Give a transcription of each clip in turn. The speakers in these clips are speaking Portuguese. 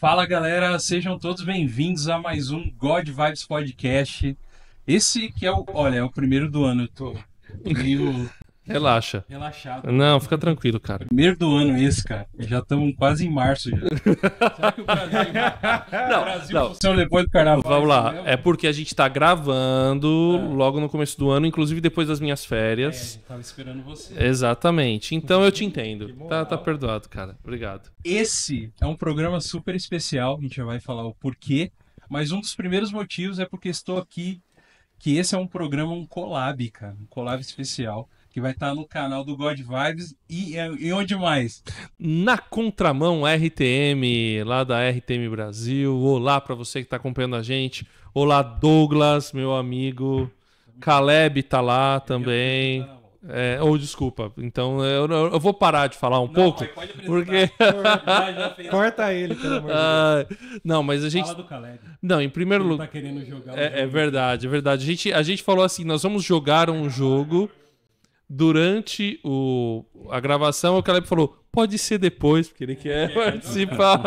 Fala galera, sejam todos bem-vindos a mais um God Vibes Podcast. Esse que é o primeiro do ano, eu tô meio Relaxa. relaxado. Não, fica tranquilo, cara. Primeiro do ano esse, cara. Já estamos quase em março já. Será que o Brasil funciona depois do carnaval? Vamos lá. Mesmo? É porque a gente tá gravando logo no começo do ano, inclusive depois das minhas férias. Tava esperando você. Exatamente. Então eu te entendo. Tá perdoado, cara. Obrigado. Esse é um programa super especial, a gente já vai falar o porquê, mas um dos primeiros motivos é porque estou aqui, que esse é um programa, um collab, cara, um collab especial, que vai estar no canal do God Vibes e onde mais? Na contramão RTM, lá da RTM Brasil. Olá pra você que tá acompanhando a gente. Olá, Douglas, meu amigo. Caleb tá lá também. Desculpa. Então eu vou parar de falar um pouco. Pode apresentar. Porque. Corta ele, pelo amor de Deus. Não, mas a gente. Fala do Caleb. Não, em primeiro Ele lugar. tá querendo jogar É verdade, é verdade. A gente falou assim: nós vamos jogar um jogo durante a gravação. O Caleb falou: pode ser depois, porque ele quer participar.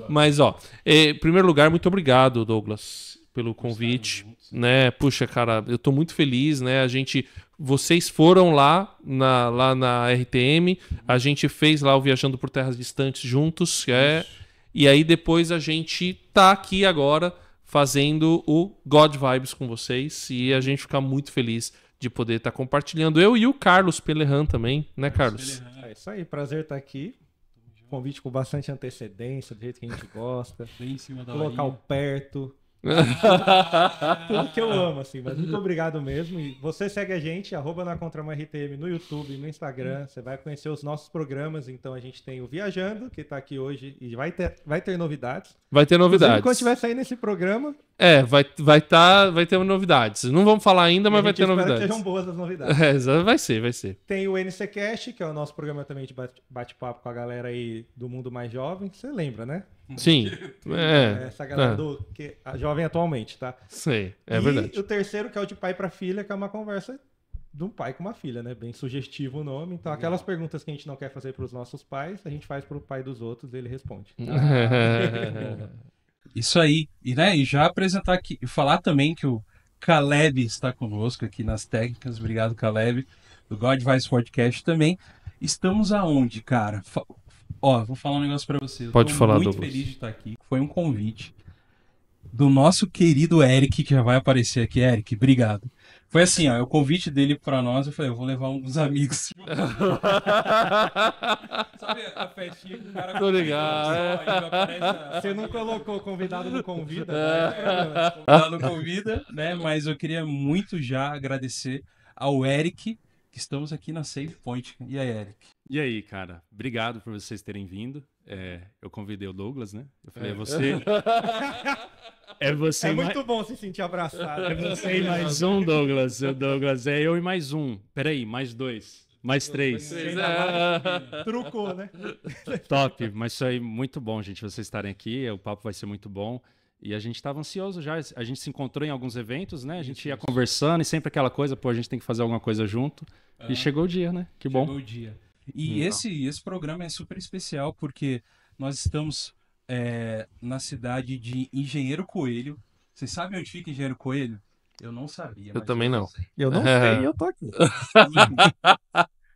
Mas, em primeiro lugar, muito obrigado, Douglas, pelo convite. Né? Puxa, cara, eu tô muito feliz, né? Vocês foram lá na RTM, a gente fez lá o Viajando por Terras Distantes juntos, e aí depois a gente tá aqui agora fazendo o God Vibes com vocês, e a gente fica muito feliz de poder estar compartilhando. Eu e o Carlos Pelerran também, né, Carlos? É isso aí, prazer estar aqui. Convite com bastante antecedência, do jeito que a gente gosta. bem em cima da Local linha. perto. Tudo que eu amo, assim, mas muito obrigado mesmo. E você segue a gente, @nacontramaRTM no YouTube, no Instagram. Você vai conhecer os nossos programas. Então a gente tem o Viajando, que tá aqui hoje, e vai ter novidades. Vai ter Inclusive, novidades. quando estiver saindo esse programa, Vai ter novidades. Não vamos falar ainda, mas a vai gente ter espera novidades. que sejam boas as novidades. Vai ser. Tem o NCcast, que é o nosso programa também de bate-papo com a galera aí do mundo mais jovem. Você lembra, né? Sim. Essa galera a jovem atualmente, tá? Sei, é E verdade. o terceiro, que é o de pai para filha, que é uma conversa de um pai com uma filha, né? Bem sugestivo o nome. Então, aquelas perguntas que a gente não quer fazer para os nossos pais, a gente faz para o pai dos outros e ele responde. Isso aí. E já apresentar aqui, e falar também que o Caleb está conosco aqui nas técnicas. Obrigado, Caleb, do God Vibes Podcast também. Estamos aonde, cara? Vou falar um negócio pra você. Pode falar, muito Douglas. feliz de estar aqui. Foi um convite do nosso querido Eric, que já vai aparecer aqui. Eric, obrigado. Foi assim, o convite dele pra nós, eu falei, eu vou levar uns amigos. Sabe a festinha que o cara... Tô ligado. Você não colocou convidado no convida? Não convida, né? Mas eu queria muito já agradecer ao Eric, que estamos aqui na Save Point. E aí, Eric? E aí, cara? Obrigado por vocês terem vindo. Eu convidei o Douglas, né? Eu falei, você... É você É e muito bom se sentir abraçado. É você e mais um, Douglas. O Douglas é eu e mais um. Peraí, mais dois. Mais três. Trucou, né? Top. Mas isso aí, muito bom, gente, vocês estarem aqui. O papo vai ser muito bom. E a gente estava ansioso já. A gente se encontrou em alguns eventos, né? A gente ia conversando e sempre aquela coisa, a gente tem que fazer alguma coisa junto. E chegou o dia, né? Que bom. Chegou o dia. E esse programa é super especial porque nós estamos na cidade de Engenheiro Coelho. Vocês sabem onde fica Engenheiro Coelho? Eu não sabia. Eu também não. Eu não sei, eu tô aqui.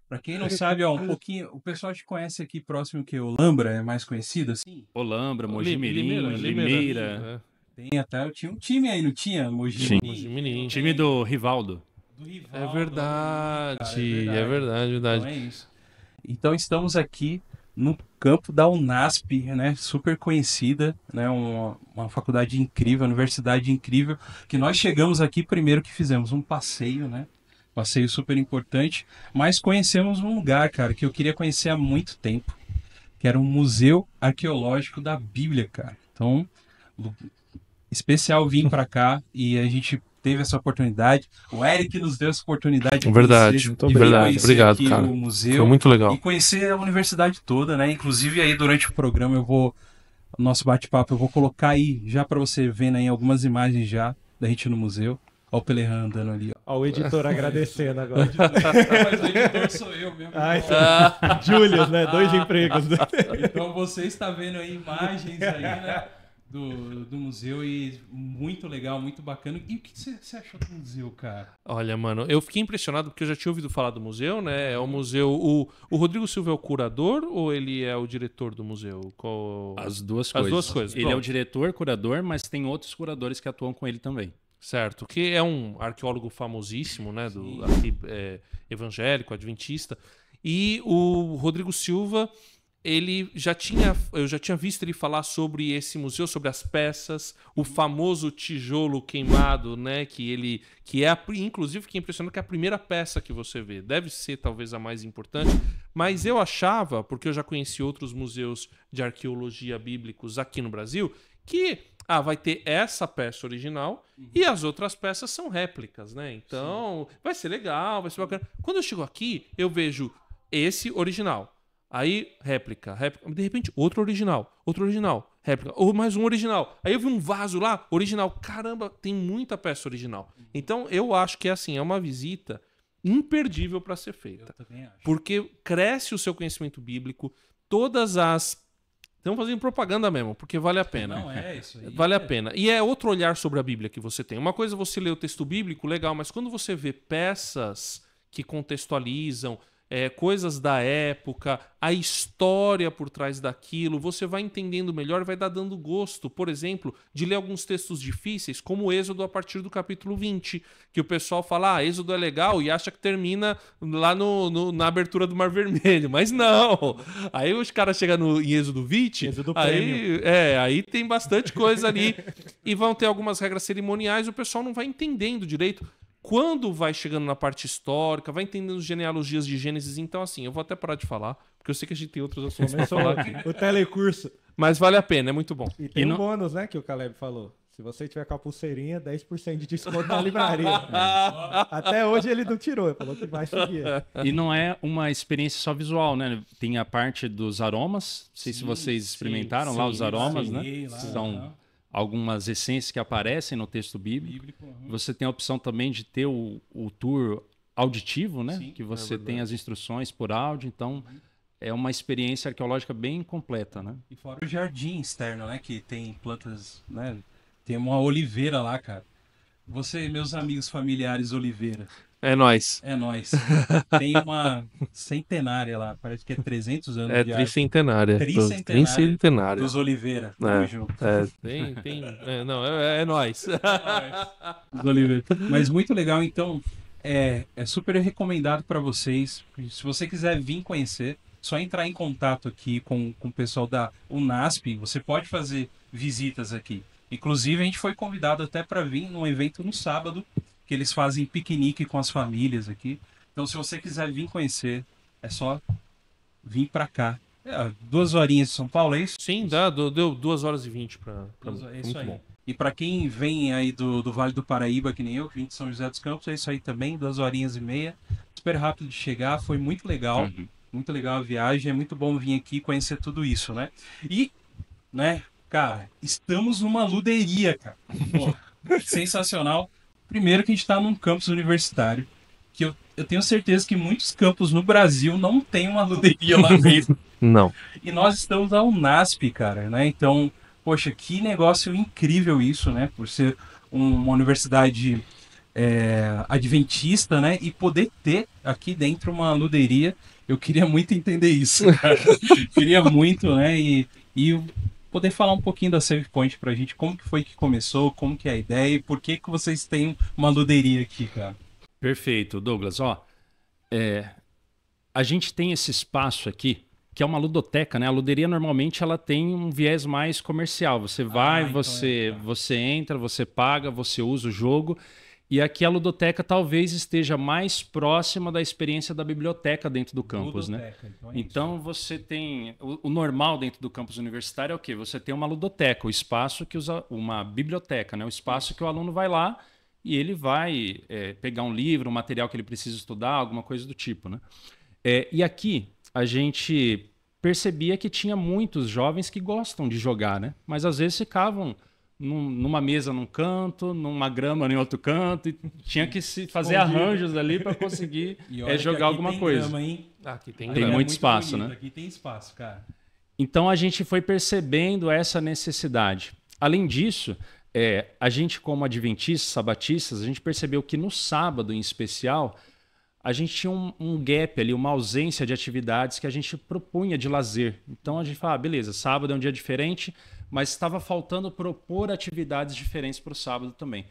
Pra quem não sabe, um pouquinho, o pessoal te conhece aqui próximo que o Olambra é mais conhecido assim? Olambra, Mojimirim, Limeira. Tem até, eu tinha um time aí, não tinha? Mojimirim. Time do Rivaldo. É verdade. É verdade. Então é isso. Então estamos aqui no campo da Unasp, né? Super conhecida, né? Uma faculdade incrível, uma universidade incrível, que nós chegamos aqui primeiro que fizemos um passeio, né? Passeio super importante, mas conhecemos um lugar, cara, que eu queria conhecer há muito tempo, que era um museu arqueológico da Bíblia, cara. Então, especial vir para cá e a gente teve essa oportunidade. O Eric nos deu essa oportunidade de Verdade, conhecer obrigado, aqui cara. o museu. Foi muito legal. E conhecer a universidade toda, né? Inclusive aí durante o programa o nosso bate-papo, eu vou colocar aí já para você vendo aí algumas imagens já da gente no museu. Olha o Pelerran andando ali, ó. Ó, o editor agradecendo agora. Mas o editor sou eu mesmo. Ah, então, Julius, né? 2 empregos. Então você está vendo aí imagens aí, né? Do museu e muito legal, muito bacana. E o que você achou do museu, cara? Olha, mano, eu fiquei impressionado porque eu já tinha ouvido falar do museu, né? É o museu. O Rodrigo Silva é o curador ou ele é o diretor do museu? As duas As coisas. duas coisas. Ele é o Pronto. diretor, curador, mas tem outros curadores que atuam com ele também. Certo, que é um arqueólogo famosíssimo, né? Aqui, evangélico, adventista. E o Rodrigo Silva, eu já tinha visto ele falar sobre esse museu, sobre as peças, o famoso tijolo queimado, né? Inclusive, fiquei impressionado que é a primeira peça que você vê. Deve ser talvez a mais importante, mas eu achava, porque eu já conheci outros museus de arqueologia bíblicos aqui no Brasil, que vai ter essa peça original e as outras peças são réplicas, né? Então, vai ser legal, vai ser bacana. Quando eu chego aqui, eu vejo esse original. Aí, réplica. De repente, outro original, réplica. Ou mais um original. Aí eu vi um vaso lá, original. Caramba, tem muita peça original. Então, eu acho que é uma visita imperdível para ser feita. Eu também acho. Porque cresce o seu conhecimento bíblico, todas as... Estamos fazendo propaganda mesmo, porque vale a pena. Não, é isso aí. Vale a pena. E é outro olhar sobre a Bíblia que você tem. Uma coisa é você ler o texto bíblico, legal, mas quando você vê peças que contextualizam coisas da época, a história por trás daquilo, você vai entendendo melhor e vai dando gosto, por exemplo, de ler alguns textos difíceis, como o Êxodo a partir do capítulo 20, que o pessoal fala, Êxodo é legal e acha que termina lá na abertura do Mar Vermelho, mas não! Aí os caras chegam em Êxodo 20, Êxodo aí tem bastante coisa ali, e vão ter algumas regras cerimoniais, o pessoal não vai entendendo direito. Quando vai chegando na parte histórica, vai entendendo as genealogias de Gênesis. Então, assim, eu vou até parar de falar, porque eu sei que a gente tem outros assuntos pra falar aqui. O telecurso. Mas vale a pena, é muito bom. E tem um bônus, né, que o Caleb falou. Se você tiver com a pulseirinha, 10% de desconto na livraria. Até hoje ele não tirou, ele falou que vai seguir. E não é uma experiência só visual, né? Tem a parte dos aromas. Não sei se vocês experimentaram lá os aromas, né? São algumas essências que aparecem no texto bíblico. Você tem a opção também de ter o tour auditivo, né? Sim, que você tem as instruções por áudio, então é uma experiência arqueológica bem completa, né? E fora o jardim externo, né? Que tem plantas, né? Tem uma oliveira lá, cara. Você e meus amigos familiares Oliveira. É nóis. É nóis. Tem uma centenária lá, parece que é 300 anos de tricentenária. Tricentenária dos Oliveira. Tamo junto. Não, é nóis. Dos Oliveira. Mas muito legal, então, é super recomendado para vocês. Se você quiser vir conhecer, só entrar em contato aqui com o pessoal da UNASP, você pode fazer visitas aqui. Inclusive, a gente foi convidado até para vir num evento no sábado, que eles fazem piquenique com as famílias aqui. Então, se você quiser vir conhecer, é só vir para cá. 2 horinhas de São Paulo, é isso? Sim, deu 2 horas e 20 para é isso aí. Bom. E para quem vem aí do Vale do Paraíba, que nem eu, que vim de São José dos Campos, é isso aí também, 2 horinhas e meia. Super rápido de chegar, foi muito legal. Muito legal a viagem, é muito bom vir aqui conhecer tudo isso, né? E, né, cara, estamos numa luderia, cara. Pô, sensacional. Primeiro que a gente está num campus universitário, que eu tenho certeza que muitos campos no Brasil não tem uma luderia lá dentro. Não. E nós estamos na UNASP, cara, né? Então, poxa, que negócio incrível isso, né? Por ser uma universidade adventista, né? E poder ter aqui dentro uma luderia, eu queria muito entender isso, cara. Queria muito, né? E poder falar um pouquinho da Save Point pra gente, como que foi que começou, como que é a ideia e por que vocês têm uma luderia aqui, cara. Perfeito, Douglas. A gente tem esse espaço aqui, que é uma ludoteca, né? A luderia normalmente ela tem um viés mais comercial. Você vai, você entra, você paga, você usa o jogo. E aqui a ludoteca talvez esteja mais próxima da experiência da biblioteca dentro do campus, ludoteca, né? Então você tem... O normal dentro do campus universitário é o quê? Você tem uma ludoteca, o espaço que usa... Uma biblioteca, né? O espaço que o aluno vai lá e ele vai pegar um livro, um material que ele precisa estudar, alguma coisa do tipo, né? E aqui a gente percebia que tinha muitos jovens que gostam de jogar, né? Mas às vezes ficavam numa mesa num canto, numa grama em outro canto, e tinha que se fazer arranjos ali para conseguir jogar alguma coisa. Grama, hein? Aqui tem Tem grama. muito espaço, bonito. né? Aqui tem espaço, cara. Então a gente foi percebendo essa necessidade. Além disso, a gente como adventistas, sabatistas, a gente percebeu que no sábado em especial, a gente tinha um gap ali, uma ausência de atividades que a gente propunha de lazer. Então a gente fala, beleza, sábado é um dia diferente, mas estava faltando propor atividades diferentes para o sábado também.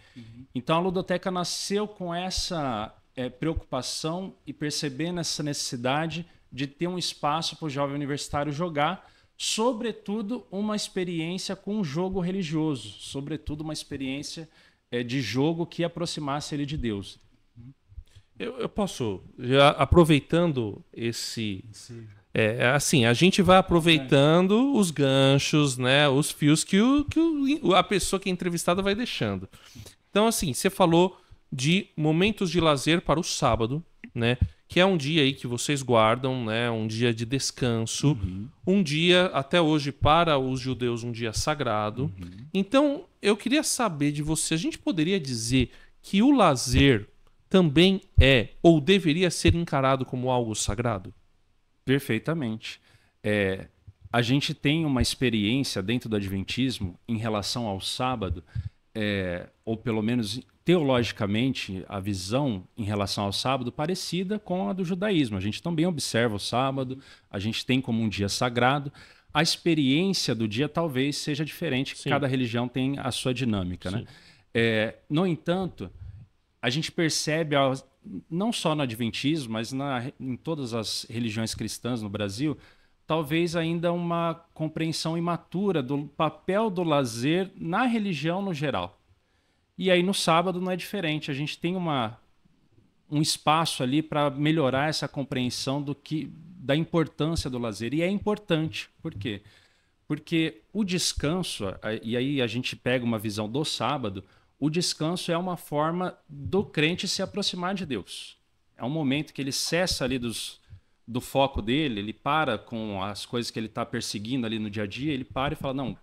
Então a ludoteca nasceu com essa preocupação e percebendo essa necessidade de ter um espaço para o jovem universitário jogar, sobretudo uma experiência com um jogo religioso, sobretudo uma experiência de jogo que aproximasse ele de Deus. Eu posso, já aproveitando esse... assim, a gente vai aproveitando os ganchos, né, os fios que a pessoa que é entrevistada vai deixando. Então, assim, você falou de momentos de lazer para o sábado, né, que é um dia aí que vocês guardam, né, um dia de descanso, um dia, até hoje, para os judeus, um dia sagrado. Então, eu queria saber de você, a gente poderia dizer que o lazer também ou deveria ser encarado como algo sagrado? Perfeitamente. A gente tem uma experiência dentro do Adventismo em relação ao sábado, ou pelo menos teologicamente, a visão em relação ao sábado parecida com a do judaísmo. A gente também observa o sábado, a gente tem como um dia sagrado. A experiência do dia talvez seja diferente, Sim. cada religião tem a sua dinâmica, né? No entanto, a gente percebe, não só no Adventismo, mas em todas as religiões cristãs no Brasil, talvez ainda uma compreensão imatura do papel do lazer na religião no geral. E aí no sábado não é diferente, a gente tem um espaço ali para melhorar essa compreensão da importância do lazer. E é importante, por quê? Porque o descanso, e aí a gente pega uma visão do sábado, o descanso é uma forma do crente se aproximar de Deus. É um momento que ele cessa ali do foco dele, ele para com as coisas que ele está perseguindo ali no dia a dia, ele para e fala, não,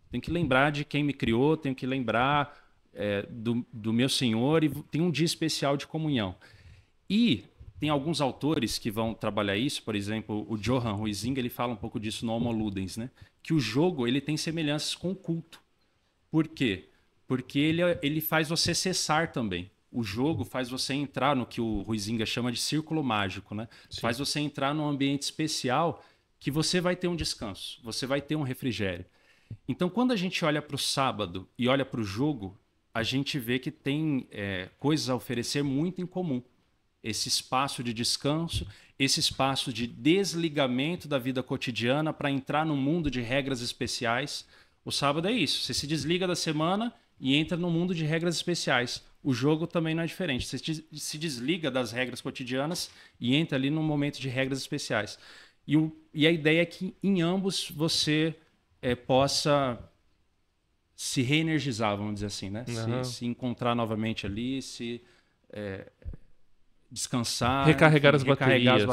tenho que lembrar de quem me criou, tenho que lembrar do meu Senhor, e tem um dia especial de comunhão. E tem alguns autores que vão trabalhar isso, por exemplo, o Johann Huizinga, ele fala um pouco disso no Homo Ludens, né? Que o jogo ele tem semelhanças com o culto. Por quê? Porque ele faz você cessar também. O jogo faz você entrar no que o Huizinga chama de círculo mágico, né? Faz você entrar num ambiente especial que você vai ter um descanso, você vai ter um refrigério. Então, quando a gente olha para o sábado e olha para o jogo, a gente vê que tem coisas a oferecer muito em comum. Esse espaço de descanso, esse espaço de desligamento da vida cotidiana para entrar num mundo de regras especiais. O sábado é isso, você se desliga da semana e entra num mundo de regras especiais. O jogo também não é diferente, você se desliga das regras cotidianas e entra ali num momento de regras especiais. E a ideia é que em ambos você possa se reenergizar, vamos dizer assim, né? Se encontrar novamente ali, descansar, recarregar as baterias,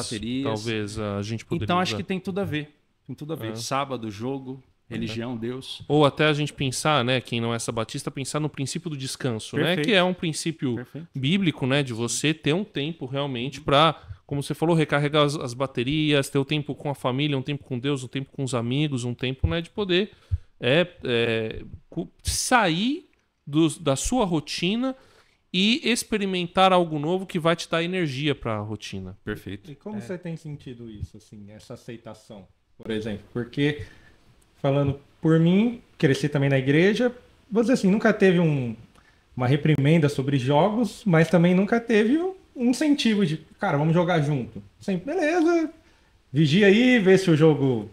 talvez a gente poderia Então acho usar. que tem tudo a ver. Tem tudo a ver. Sábado, jogo, religião, Deus. Ou até a gente pensar, né, quem não é sabatista, pensar no princípio do descanso, né, que é um princípio bíblico, né, de você ter um tempo realmente para, como você falou, recarregar as baterias, ter o tempo com a família, um tempo com Deus, um tempo com os amigos, um tempo, né, de poder sair da sua rotina e experimentar algo novo que vai te dar energia para a rotina. Perfeito. E como você tem sentido isso, assim, essa aceitação, por exemplo? Porque, falando por mim, cresci também na igreja, vou dizer assim, nunca teve uma reprimenda sobre jogos, mas também nunca teve um incentivo de, cara, vamos jogar junto. Sempre, beleza, vigia aí, vê se o jogo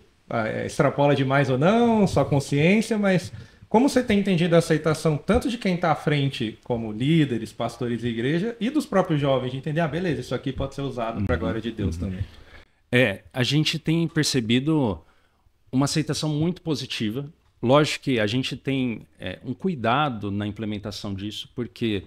extrapola demais ou não, sua consciência, mas como você tem entendido a aceitação tanto de quem está à frente, como líderes, pastores e igreja, e dos próprios jovens, de entender, beleza, isso aqui pode ser usado para a glória de Deus também. A gente tem percebido uma aceitação muito positiva. Lógico que a gente tem um cuidado na implementação disso, porque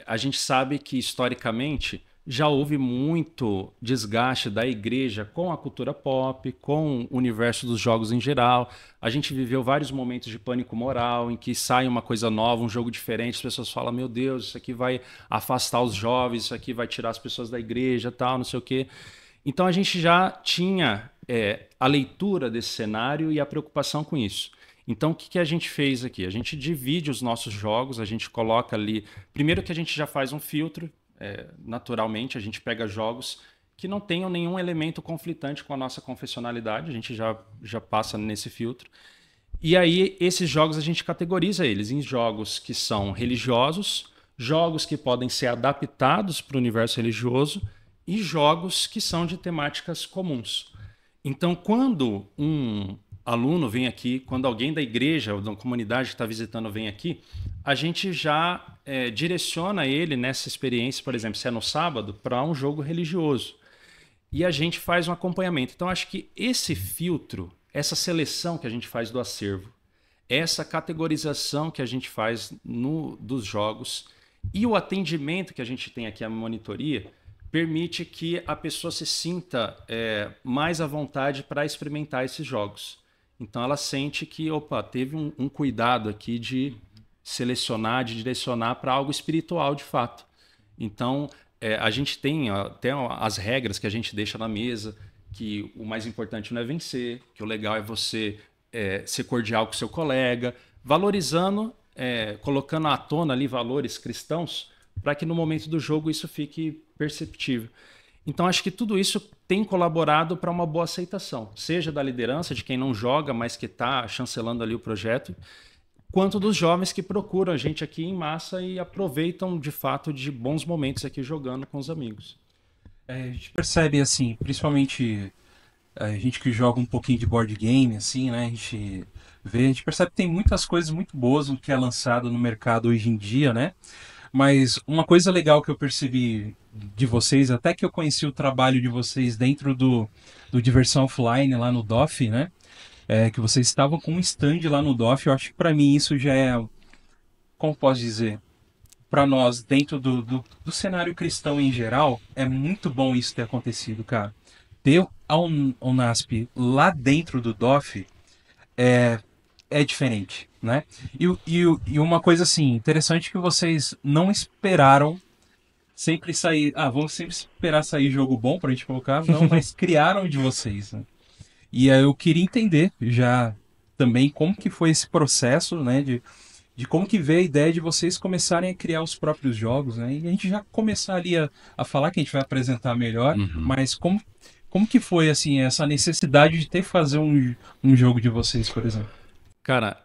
a gente sabe que, historicamente, já houve muito desgaste da igreja com a cultura pop, com o universo dos jogos em geral. A gente viveu vários momentos de pânico moral, em que sai uma coisa nova, um jogo diferente, as pessoas falam, meu Deus, isso aqui vai afastar os jovens, isso aqui vai tirar as pessoas da igreja, tal, não sei o quê. Então a gente já tinha a leitura desse cenário e a preocupação com isso. Então, o que a gente fez aqui? A gente divide os nossos jogos, a gente coloca ali... Primeiro que a gente já faz um filtro, naturalmente, a gente pega jogos que não tenham nenhum elemento conflitante com a nossa confessionalidade, a gente já passa nesse filtro. E aí, esses jogos a gente categoriza eles em jogos que são religiosos, jogos que podem ser adaptados para o universo religioso e jogos que são de temáticas comuns. Então, quando um aluno vem aqui, quando alguém da igreja ou da comunidade que está visitando vem aqui, a gente já direciona ele nessa experiência, por exemplo, se é no sábado, para um jogo religioso. E a gente faz um acompanhamento. Então, acho que esse filtro, essa seleção que a gente faz do acervo, essa categorização que a gente faz dos jogos e o atendimento que a gente tem aqui, a monitoria, permite que a pessoa se sinta mais à vontade para experimentar esses jogos. Então ela sente que, opa, teve um cuidado aqui de selecionar, de direcionar para algo espiritual de fato. Então a gente tem até as regras que a gente deixa na mesa, que o mais importante não é vencer, que o legal é você ser cordial com o seu colega, valorizando, colocando à tona ali valores cristãos, para que no momento do jogo isso fique perceptível. Então, acho que tudo isso tem colaborado para uma boa aceitação, seja da liderança, de quem não joga, mas que está chancelando ali o projeto, quanto dos jovens que procuram a gente aqui em massa e aproveitam, de fato, de bons momentos aqui jogando com os amigos. A gente percebe, assim, principalmente a gente que joga um pouquinho de board game, assim, né? A gente percebe que tem muitas coisas muito boas no que é lançado no mercado hoje em dia, né? Mas uma coisa legal que eu percebi de vocês, até que eu conheci o trabalho de vocês dentro do Diversão Offline lá no DOF, né? Que vocês estavam com um stand lá no DOF. Eu acho que para mim isso já é, como posso dizer, para nós dentro do cenário cristão em geral, é muito bom isso ter acontecido, cara. Ter a Unasp lá dentro do DOF é diferente, né? E uma coisa assim, interessante que vocês não esperaram sempre sair... vamos sempre esperar sair jogo bom pra gente colocar, não, mas criaram de vocês, né? E aí eu queria entender já também como que foi esse processo, né? De como que veio a ideia de vocês começarem a criar os próprios jogos, né? E a gente já começar ali a falar que a gente vai apresentar melhor, mas como que foi, assim, essa necessidade de ter que fazer um jogo de vocês, por exemplo? Cara,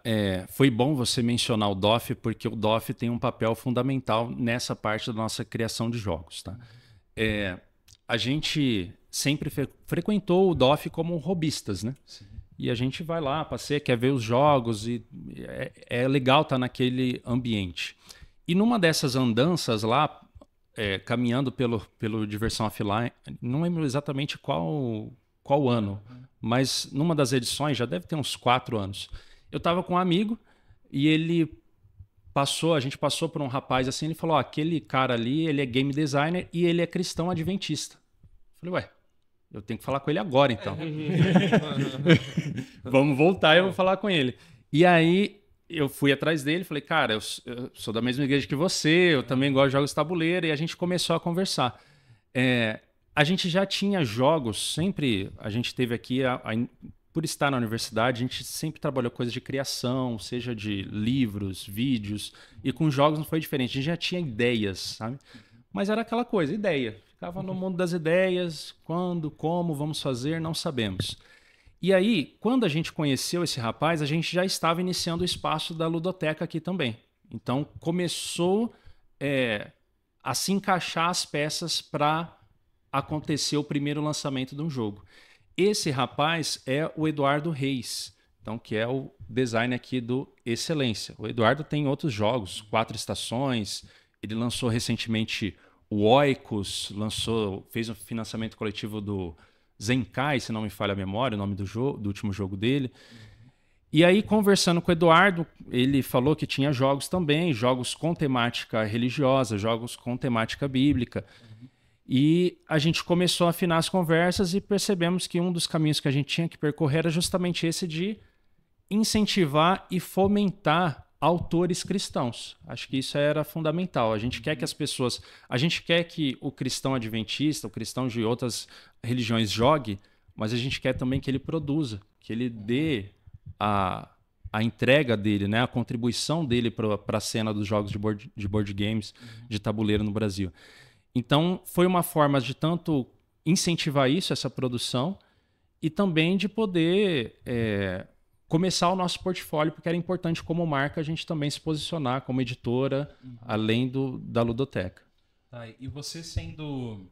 foi bom você mencionar o DOF, porque o DOF tem um papel fundamental nessa parte da nossa criação de jogos, tá? A gente sempre frequentou o DOF como hobbyistas, né? Sim. E a gente vai lá, passeia, quer ver os jogos, e é legal estar naquele ambiente. E numa dessas andanças lá, caminhando pelo Diversão Offline, não lembro exatamente qual ano, mas numa das edições, já deve ter uns 4 anos, eu estava com um amigo e a gente passou por um rapaz assim, ele falou, aquele cara ali, ele é game designer e ele é cristão adventista. Eu falei, ué, eu tenho que falar com ele agora então. Vamos voltar e eu vou falar com ele. E aí eu fui atrás dele, falei, cara, eu sou da mesma igreja que você, eu também gosto de jogos de tabuleiro, e a gente começou a conversar. A gente já tinha jogos, sempre a gente teve aqui, por estar na universidade, a gente sempre trabalhou coisas de criação, seja de livros, vídeos, e com jogos não foi diferente, a gente já tinha ideias, sabe? Mas era aquela coisa, ideia. Ficava no mundo das ideias, quando, como, vamos fazer, não sabemos. E aí, quando a gente conheceu esse rapaz, a gente já estava iniciando o espaço da ludoteca aqui também. Então, começou a se encaixar as peças para acontecer o primeiro lançamento de um jogo. Esse rapaz é o Eduardo Reis, então, que é o design aqui do Excelência. O Eduardo tem outros jogos, 4 Estações, ele lançou recentemente o Oikos, fez um financiamento coletivo do Zenkai, se não me falha a memória, o nome do último jogo dele. E aí, conversando com o Eduardo, ele falou que tinha jogos também, jogos com temática religiosa, jogos com temática bíblica. E a gente começou a afinar as conversas e percebemos que um dos caminhos que a gente tinha que percorrer era justamente esse de incentivar e fomentar autores cristãos. Acho que isso era fundamental. A gente quer que as pessoas... A gente quer que o cristão adventista, o cristão de outras religiões jogue, mas a gente quer também que ele produza, que ele dê a entrega dele, né, a contribuição dele para a cena dos jogos de board games, de tabuleiro no Brasil. Então, foi uma forma de tanto incentivar isso, essa produção, e também de poder começar o nosso portfólio, porque era importante como marca a gente também se posicionar como editora, além da ludoteca. Tá, e você sendo...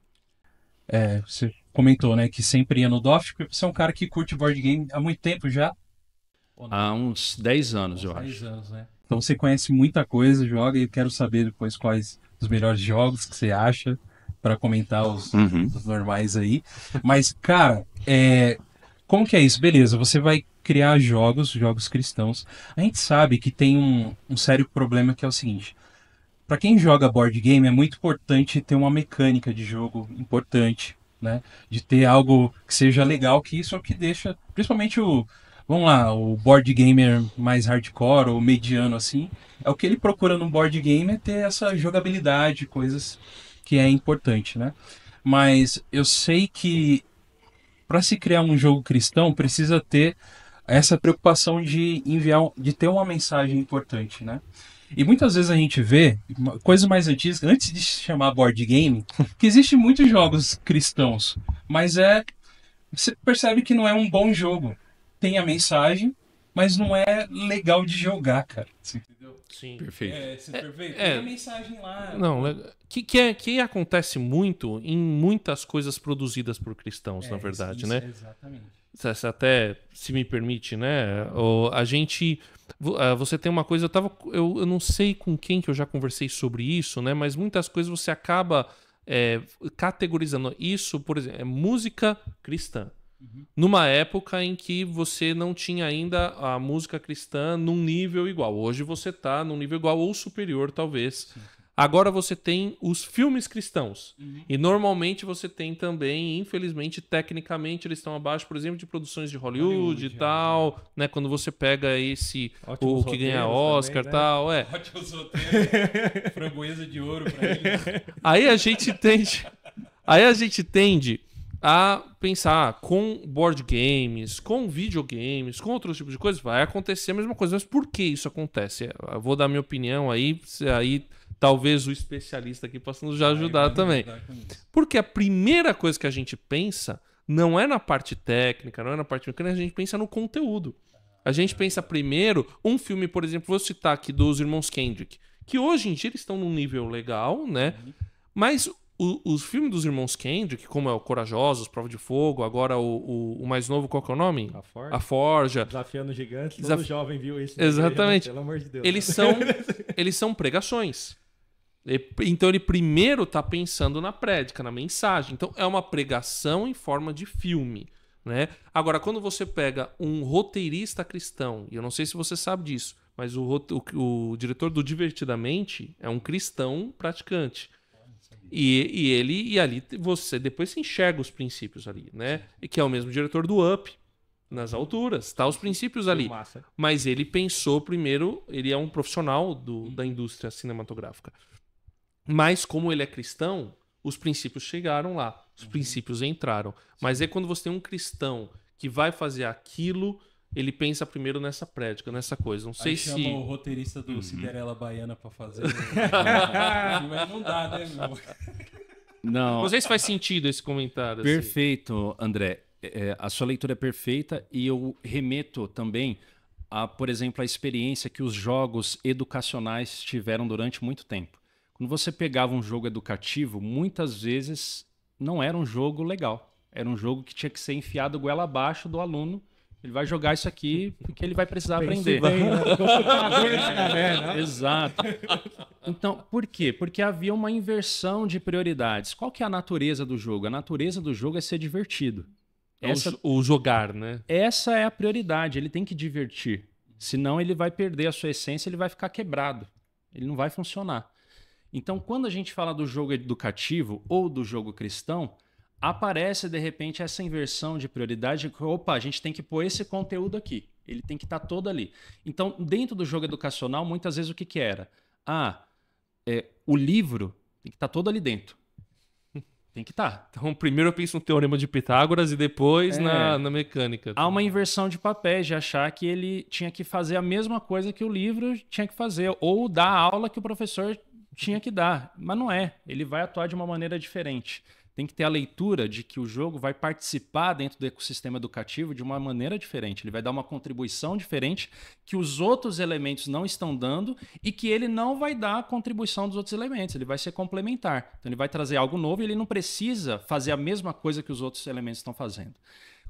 você comentou, né, que sempre ia no DOF, porque você é um cara que curte board game há muito tempo já? Há uns 10 anos, eu 10 acho. anos, né? Então você conhece muita coisa, joga, e eu quero saber depois quais os melhores jogos que você acha para comentar os normais aí. Mas, cara, como que é isso? Beleza, você vai criar jogos cristãos. A gente sabe que tem um sério problema que é o seguinte. Para quem joga board game é muito importante ter uma mecânica de jogo importante, né? De ter algo que seja legal, que isso é o que deixa, principalmente vamos lá, o board gamer mais hardcore ou mediano assim, é o que ele procura no board game é ter essa jogabilidade, coisas que é importante, né? Mas eu sei que para se criar um jogo cristão precisa ter essa preocupação de de ter uma mensagem importante, né? E muitas vezes a gente vê coisas mais antigas, antes de se chamar board game, que existem muitos jogos cristãos, mas você percebe que não é um bom jogo. Tem a mensagem, mas não é legal de jogar, cara. Você entendeu? Sim. Perfeito. Perfeito. Tem a mensagem lá. Não, que acontece muito em muitas coisas produzidas por cristãos, na verdade, né? Exatamente. Até se me permite, né? A gente... Você tem uma coisa... Eu não sei com quem que eu já conversei sobre isso, né? Mas muitas coisas você acaba categorizando. Isso, por exemplo, é música cristã. Numa época em que você não tinha ainda a música cristã num nível igual. Hoje você está num nível igual ou superior, talvez. Sim. Agora você tem os filmes cristãos. E normalmente você tem também, infelizmente, tecnicamente, eles estão abaixo, por exemplo, de produções de Hollywood e tal. Né? Quando você pega o que ganha Oscar e tal. Ótimos roteiros. Framboesa de ouro pra ele. Aí a gente tende a pensar com board games, com videogames, com outros tipos de coisas, vai acontecer a mesma coisa. Mas por que isso acontece? Eu vou dar minha opinião aí talvez o especialista aqui possa nos ajudar também. Porque a primeira coisa que a gente pensa não é na parte técnica, não é na parte mecânica, a gente pensa no conteúdo. A gente pensa primeiro, um filme, por exemplo, vou citar aqui dos irmãos Kendrick, que hoje em dia eles estão num nível legal, né? Mas os filmes dos irmãos Kendrick, como é o Corajosos, Prova de Fogo, agora o mais novo, qual que é o nome? A Forja. Desafiando Gigantes, todo jovem viu isso. Exatamente. Pelo amor de Deus. Eles são pregações. Então ele primeiro está pensando na prédica, na mensagem. Então é uma pregação em forma de filme, né? Agora, quando você pega um roteirista cristão, e eu não sei se você sabe disso, mas o diretor do Divertidamente é um cristão praticante. E ali você depois se enxerga os princípios ali, né? E que é o mesmo diretor do Up, nas alturas, tá os princípios ali. Mas ele pensou primeiro, ele é um profissional da indústria cinematográfica. Mas como ele é cristão, os princípios chegaram lá, os princípios entraram. Mas é quando você tem um cristão que vai fazer aquilo, ele pensa primeiro nessa prédica, nessa coisa. Não sei aí se... chama o roteirista do Cinderela Baiana pra fazer. Mas não dá, né, meu? Não. Não sei se faz sentido esse comentário. Perfeito, assim. André. A sua leitura é perfeita e eu remeto também a, por exemplo, a experiência que os jogos educacionais tiveram durante muito tempo. Quando você pegava um jogo educativo, muitas vezes não era um jogo legal. Era um jogo que tinha que ser enfiado goela abaixo do aluno. Ele vai jogar isso aqui porque ele vai precisar aprender. Bem, né? Exato. Então, por quê? Porque havia uma inversão de prioridades. Qual que é a natureza do jogo? A natureza do jogo é ser divertido. O jogar, né? Essa é a prioridade. Ele tem que divertir. Senão ele vai perder a sua essência, ele vai ficar quebrado. Ele não vai funcionar. Então, quando a gente fala do jogo educativo ou do jogo cristão, aparece, de repente, essa inversão de prioridade. Opa, a gente tem que pôr esse conteúdo aqui. Ele tem que estar todo ali. Então, dentro do jogo educacional, muitas vezes o que era? O livro tem que estar todo ali dentro. Tem que estar. Então, primeiro eu penso no Teorema de Pitágoras e depois na mecânica. Há uma inversão de papéis, de achar que ele tinha que fazer a mesma coisa que o livro tinha que fazer, ou dar a aula que o professor tinha que dar. Mas não é. Ele vai atuar de uma maneira diferente. Tem que ter a leitura de que o jogo vai participar dentro do ecossistema educativo de uma maneira diferente. Ele vai dar uma contribuição diferente que os outros elementos não estão dando e que ele não vai dar a contribuição dos outros elementos. Ele vai ser complementar. Então ele vai trazer algo novo e ele não precisa fazer a mesma coisa que os outros elementos estão fazendo.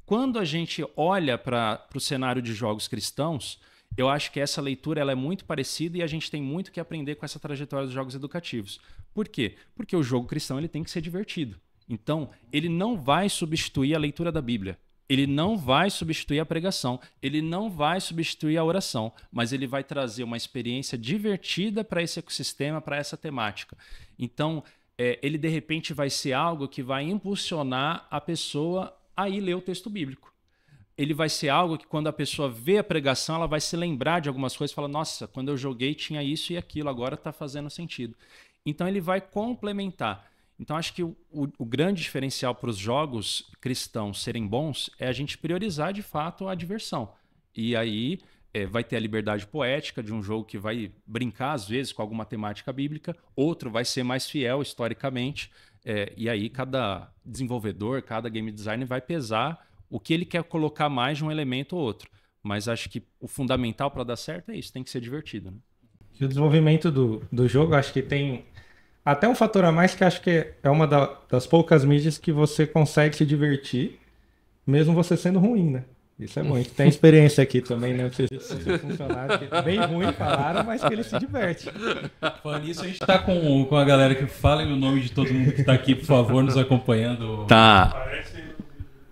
Quando a gente olha para o cenário de jogos cristãos, eu acho que essa leitura ela é muito parecida e a gente tem muito que aprender com essa trajetória dos jogos educativos. Por quê? Porque o jogo cristão ele tem que ser divertido. Então, ele não vai substituir a leitura da Bíblia. Ele não vai substituir a pregação. Ele não vai substituir a oração. Mas ele vai trazer uma experiência divertida para esse ecossistema, para essa temática. Então, ele de repente vai ser algo que vai impulsionar a pessoa a ir ler o texto bíblico. Ele vai ser algo que quando a pessoa vê a pregação, ela vai se lembrar de algumas coisas e fala, nossa, quando eu joguei tinha isso e aquilo, agora está fazendo sentido. Então, ele vai complementar. Então, acho que o grande diferencial para os jogos cristãos serem bons é a gente priorizar, de fato, a diversão. E aí vai ter a liberdade poética de um jogo que vai brincar, às vezes, com alguma temática bíblica. Outro vai ser mais fiel historicamente. E aí cada desenvolvedor, cada game designer vai pesar o que ele quer colocar mais de um elemento ou outro. Mas acho que o fundamental para dar certo é isso, tem que ser divertido. Né? E o desenvolvimento do jogo, acho que tem... Até um fator a mais que acho que é uma das poucas mídias que você consegue se divertir, mesmo você sendo ruim, né? Isso é bom. A gente tem experiência aqui também, né? Vocês funcionários que bem ruim falaram, mas que ele se diverte. Falando nisso, a gente tá com a galera que fala o nome de todo mundo que tá aqui, por favor, nos acompanhando. Tá.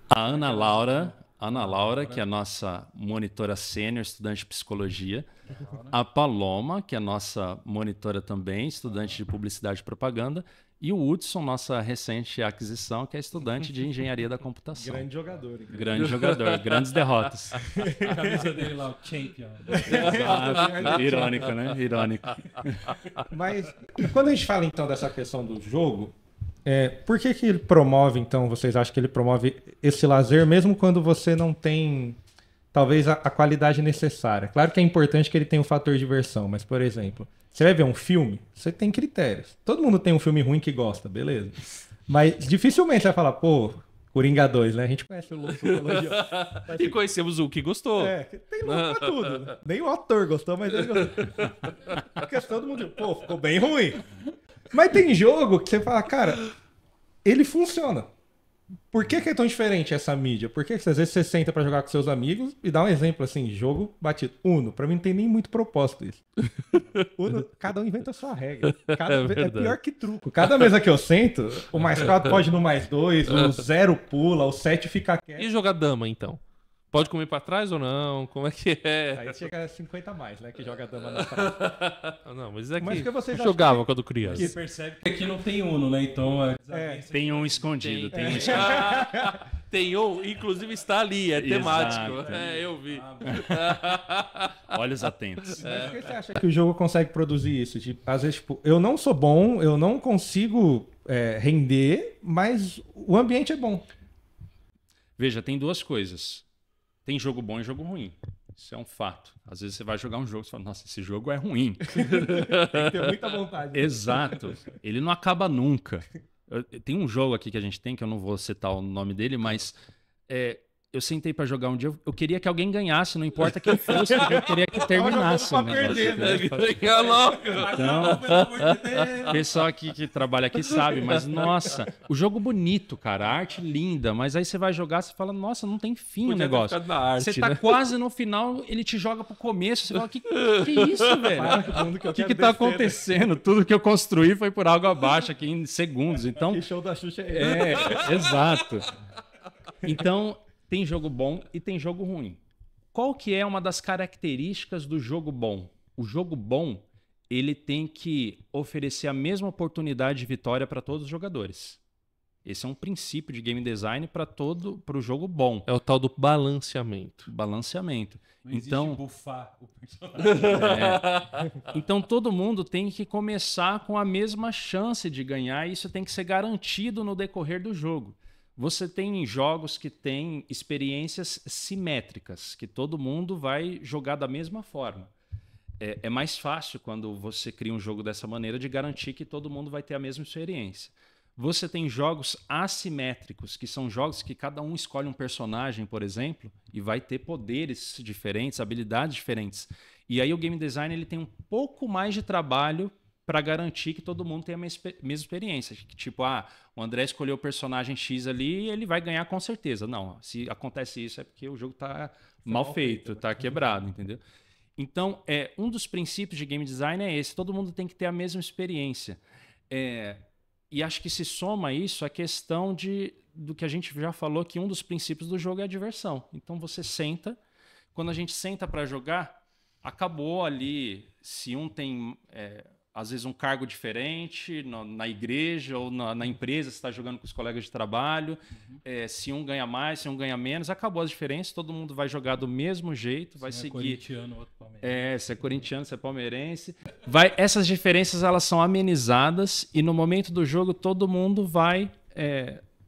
A Ana Laura, que é a nossa monitora sênior, estudante de psicologia. A Paloma, que é a nossa monitora também, estudante de publicidade e propaganda. E o Hudson, nossa recente aquisição, que é estudante de engenharia da computação. Grande jogador. Então. Grande jogador, grandes derrotas. A camisa dele lá, o Champion. Exato. Irônico, né? Irônico. Mas quando a gente fala então dessa questão do jogo, por que ele promove, então, vocês acham que ele promove esse lazer, mesmo quando você não tem, talvez, a qualidade necessária? Claro que é importante que ele tenha um fator de diversão, mas, por exemplo, você vai ver um filme, você tem critérios. Todo mundo tem um filme ruim que gosta, beleza? Mas dificilmente você vai falar, pô, Coringa 2, né? A gente conhece o louco. E conhecemos o que gostou. Tem louco pra tudo. Nem o ator gostou, mas ele gostou. Porque todo mundo, pô, ficou bem ruim. Mas tem jogo que você fala, cara, ele funciona. Por que é tão diferente essa mídia? Por que às vezes você senta pra jogar com seus amigos e dá um exemplo assim, jogo batido. Uno, pra mim não tem nem muito propósito isso. Uno, cada um inventa a sua regra. É pior que truco. Cada mesa que eu sento, o mais 4 pode ir no mais 2, o 0 pula, o 7 fica quieto. E jogar dama, então? Pode comer pra trás ou não? Como é que é? Aí chega a 50 a mais, né? Que joga dama na trás. Não, mas é Mas que vocês eu jogava acham quando criança. Você percebe que aqui não tem Uno, né? Então... Tem um escondido. Tem um escondido. Tem um, inclusive está ali, é temático. Exato. Eu vi. Olhos atentos. Mas por que você acha que o jogo consegue produzir isso? Tipo, às vezes, tipo, eu não sou bom, eu não consigo render, mas o ambiente é bom. Veja, tem duas coisas. Tem jogo bom e jogo ruim. Isso é um fato. Às vezes você vai jogar um jogo e fala, nossa, esse jogo é ruim. Tem que ter muita vontade. Exato. Ele não acaba nunca. Tem um jogo aqui que a gente tem, que eu não vou citar o nome dele, mas eu sentei pra jogar um dia, eu queria que alguém ganhasse, não importa quem fosse, eu queria que terminasse. Pra perder, né? Ganha logo. Então, o pessoal aqui que trabalha aqui sabe, mas nossa, o jogo bonito, cara, a arte linda, mas aí você vai jogar, você fala, nossa, não tem fim o negócio. Na arte, você tá quase no final, ele te joga pro começo, você fala, que isso, velho? O que tá acontecendo? Tudo que eu construí foi por água abaixo aqui em segundos, então... Que show da Xuxa é esse? Exato. Então, tem jogo bom e tem jogo ruim. Qual que é uma das características do jogo bom? O jogo bom, ele tem que oferecer a mesma oportunidade de vitória para todos os jogadores. Esse é um princípio de game design para o jogo bom. É o tal do balanceamento. Balanceamento. Não existe Então, bufar o personagem. então todo mundo tem que começar com a mesma chance de ganhar e isso tem que ser garantido no decorrer do jogo. Você tem jogos que têm experiências simétricas, que todo mundo vai jogar da mesma forma. É mais fácil quando você cria um jogo dessa maneira de garantir que todo mundo vai ter a mesma experiência. Você tem jogos assimétricos, que são jogos que cada um escolhe um personagem, por exemplo, e vai ter poderes diferentes, habilidades diferentes. E aí o game design ele tem um pouco mais de trabalho para garantir que todo mundo tenha a mesma experiência. Tipo, o André escolheu o personagem X ali e ele vai ganhar com certeza. Não, se acontece isso é porque o jogo está mal feito, está quebrado, entendeu? Então, um dos princípios de game design é esse. Todo mundo tem que ter a mesma experiência. E acho que se soma a isso a questão do que a gente já falou, que um dos princípios do jogo é a diversão. Então você senta, quando a gente senta para jogar, acabou ali, se um tem, às vezes, um cargo diferente na igreja ou na empresa, você está jogando com os colegas de trabalho, se um ganha mais, se um ganha menos, acabou as diferenças, todo mundo vai jogar do mesmo jeito, vai seguir. Se é corintiano, outro palmeirense. Se é corintiano, se é palmeirense. Essas diferenças elas são amenizadas e no momento do jogo todo mundo vai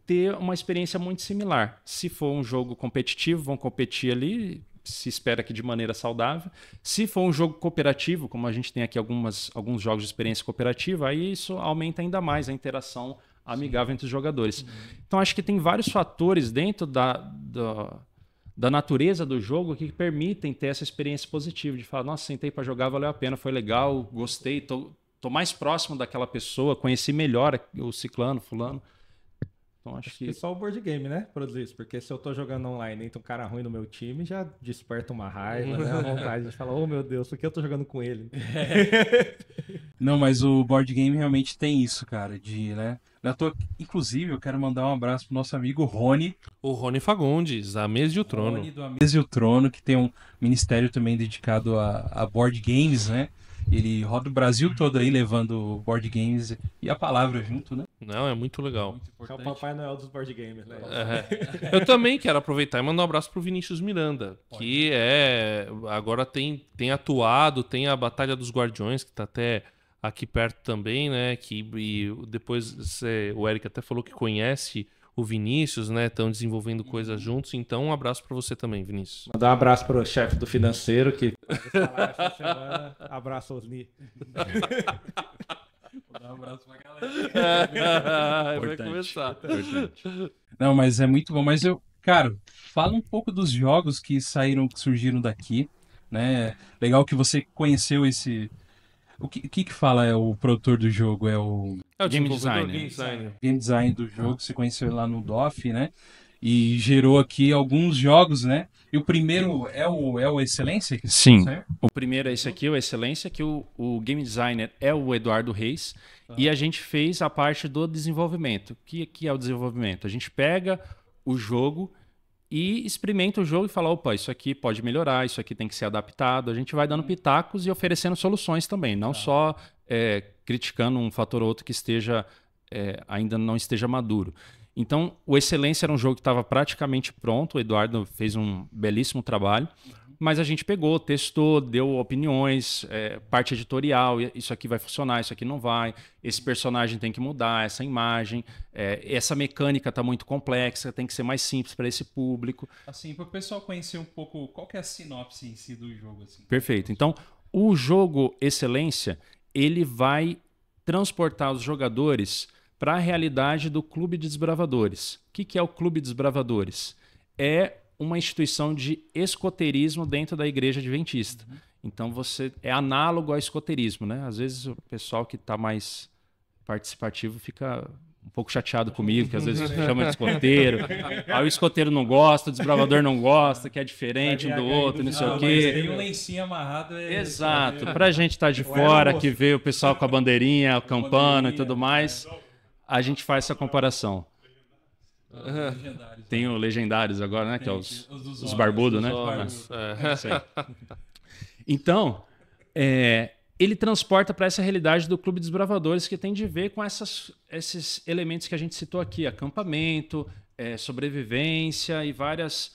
ter uma experiência muito similar. Se for um jogo competitivo, vão competir ali, se espera que de maneira saudável. Se for um jogo cooperativo, como a gente tem aqui alguns jogos de experiência cooperativa, aí isso aumenta ainda mais a interação amigável entre os jogadores. Então acho que tem vários fatores dentro da natureza do jogo que permitem ter essa experiência positiva, de falar, nossa, sentei para jogar, valeu a pena, foi legal, gostei, tô mais próximo daquela pessoa, conheci melhor o ciclano, fulano. Então acho que só o board game, né, produz isso, porque se eu tô jogando online e tem um cara ruim no meu time, já desperta uma raiva, né, a vontade de falar, oh meu Deus, por que eu tô jogando com ele? Não, mas o board game realmente tem isso, cara, né? Inclusive, eu quero mandar um abraço pro nosso amigo Rony. O Rony Fagundes, da Mesa e o Trono. Rony do A Mesa e o Trono, que tem um ministério também dedicado a board games, né? Ele roda o Brasil todo aí levando board games e a palavra junto, né? Não, é muito legal. Muito É o Papai Noel dos board games, né? Eu também quero aproveitar e mandar um abraço pro Vinícius Miranda, que agora tem atuado, tem a Batalha dos Guardiões, que tá até aqui perto também, né? E depois o Eric até falou que conhece o Vinícius, né? Estão desenvolvendo coisas juntos. Então, um abraço para você também, Vinícius. Mandar um abraço pro chefe do financeiro que falar essa semana. Abraço, Osni. Vou dar um abraço pra galera. Vai começar. Não, mas é muito bom. Mas cara, fala um pouco dos jogos que surgiram daqui, né? Legal que você conheceu esse... O que fala o produtor do jogo? É o Game design do jogo. Você conheceu lá no DOF, né? E gerou aqui alguns jogos, né? E o primeiro é o Excelência? Sim. O primeiro é esse aqui, o Excelência, que o game designer é o Eduardo Reis. E a gente fez a parte do desenvolvimento. O que é o desenvolvimento? A gente pega o jogo e experimenta o jogo e fala, opa, isso aqui pode melhorar, isso aqui tem que ser adaptado. A gente vai dando pitacos e oferecendo soluções também, não só criticando um fator ou outro que ainda não esteja maduro. Então, o Excelência era um jogo que estava praticamente pronto, o Eduardo fez um belíssimo trabalho, mas a gente pegou, testou, deu opiniões, parte editorial, isso aqui vai funcionar, isso aqui não vai, esse personagem tem que mudar, essa imagem, essa mecânica está muito complexa, tem que ser mais simples para esse público. Assim, para o pessoal conhecer um pouco, qual que é a sinopse em si do jogo? Assim? Perfeito. Então, o jogo Excelência, ele vai transportar os jogadores para a realidade do Clube de Desbravadores. O que é o Clube de Desbravadores? É uma instituição de escoterismo dentro da Igreja Adventista. Então, é análogo ao escoterismo, né? Às vezes o pessoal que está mais participativo fica um pouco chateado comigo, que às vezes chama de escoteiro. Aí o escoteiro não gosta, o desbravador não gosta, que é diferente um do outro, não sei o quê. Tem um lencinho amarrado. Exato. Pra gente estar de fora, que vê o pessoal com a bandeirinha, acampando e tudo mais, a gente faz essa comparação. Tem o Legendários agora, né? Que é os barbudos, né? Então, ele transporta para essa realidade do Clube Desbravadores, que tem de ver com esses elementos que a gente citou aqui, acampamento, sobrevivência e vários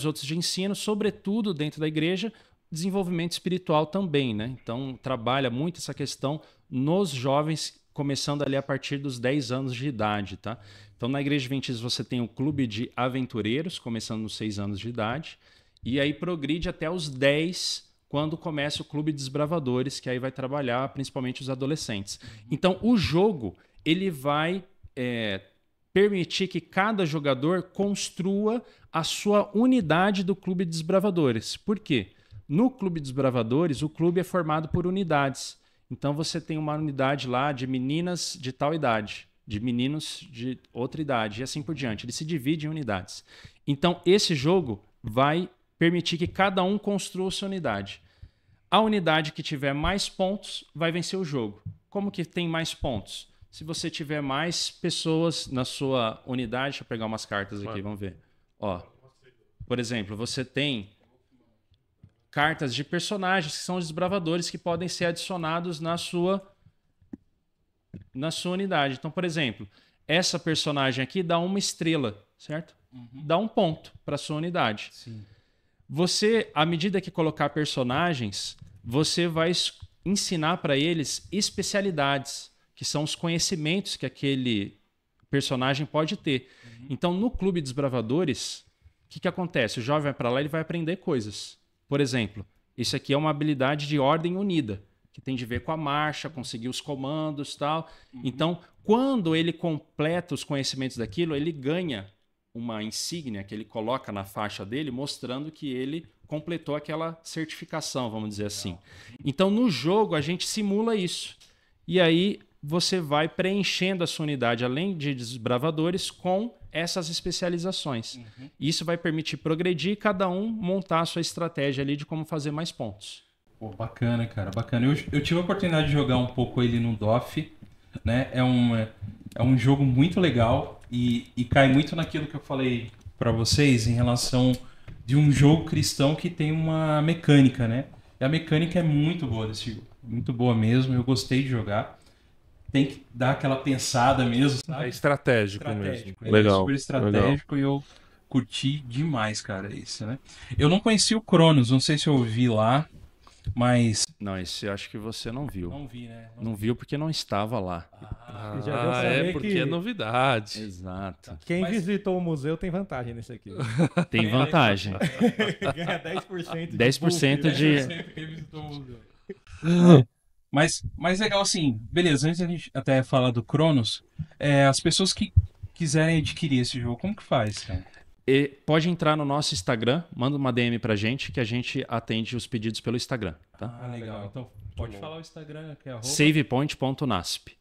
outros de ensino, sobretudo dentro da igreja, desenvolvimento espiritual também, né? Então, trabalha muito essa questão nos jovens, começando ali a partir dos 10 anos de idade, tá? Então, na Igreja Adventista você tem o Clube de Aventureiros, começando nos 6 anos de idade, e aí progride até os 10, quando começa o Clube de Desbravadores, que aí vai trabalhar principalmente os adolescentes. Então, o jogo, ele vai permitir que cada jogador construa a sua unidade do Clube de Desbravadores. Por quê? No Clube de Desbravadores, o clube é formado por unidades. Então, você tem uma unidade lá de meninas de tal idade, de meninos de outra idade, e assim por diante. Ele se divide em unidades. Então, esse jogo vai permitir que cada um construa sua unidade. A unidade que tiver mais pontos vai vencer o jogo. Como que tem mais pontos? Se você tiver mais pessoas na sua unidade... Deixa eu pegar umas cartas aqui, vamos ver. Ó, por exemplo, você tem cartas de personagens que são os desbravadores que podem ser adicionados na sua unidade. Então, por exemplo, essa personagem aqui dá 1 estrela, certo? Dá 1 ponto para sua unidade. Sim. Você, à medida que colocar personagens, você vai ensinar para eles especialidades, que são os conhecimentos que aquele personagem pode ter. Então, no Clube dos Desbravadores, o que acontece? O jovem vai para lá e ele vai aprender coisas. Por exemplo, isso aqui é uma habilidade de ordem unida, que tem de ver com a marcha, conseguir os comandos e tal. Então, quando ele completa os conhecimentos daquilo, ele ganha uma insígnia que ele coloca na faixa dele, mostrando que ele completou aquela certificação, vamos dizer assim. Então, no jogo, a gente simula isso. E aí, você vai preenchendo a sua unidade, além de desbravadores, com essas especializações. Isso vai permitir progredir e cada um montar a sua estratégia ali de como fazer mais pontos. Pô, bacana, cara, bacana. Eu tive a oportunidade de jogar um pouco ele no DOF, né? É um jogo muito legal e cai muito naquilo que eu falei para vocês em relação de um jogo cristão que tem uma mecânica, né? E a mecânica é muito boa desse jogo, muito boa mesmo, eu gostei de jogar. Tem que dar aquela pensada mesmo, sabe? É estratégico mesmo. É Legal. super estratégico e eu curti demais, cara, esse, né? Eu não conheci o Cronos, não sei se eu ouvi lá, mas... Não, esse eu acho que você não viu. Não vi, né? Não viu porque não estava lá. Já deu pra ver porque que- é novidade. Exato. Quem Mas- visitou o museu tem vantagem nesse aqui. Tem vantagem. Ganha 10% de 10% buff, de... Mas legal, assim, beleza, antes da gente até falar do Cronos, as pessoas que quiserem adquirir esse jogo, como que faz, cara? E pode entrar no nosso Instagram, manda uma DM pra gente, que a gente atende os pedidos pelo Instagram. Tá? Legal. Então, pode falar o Instagram, que é savepoint.nasp.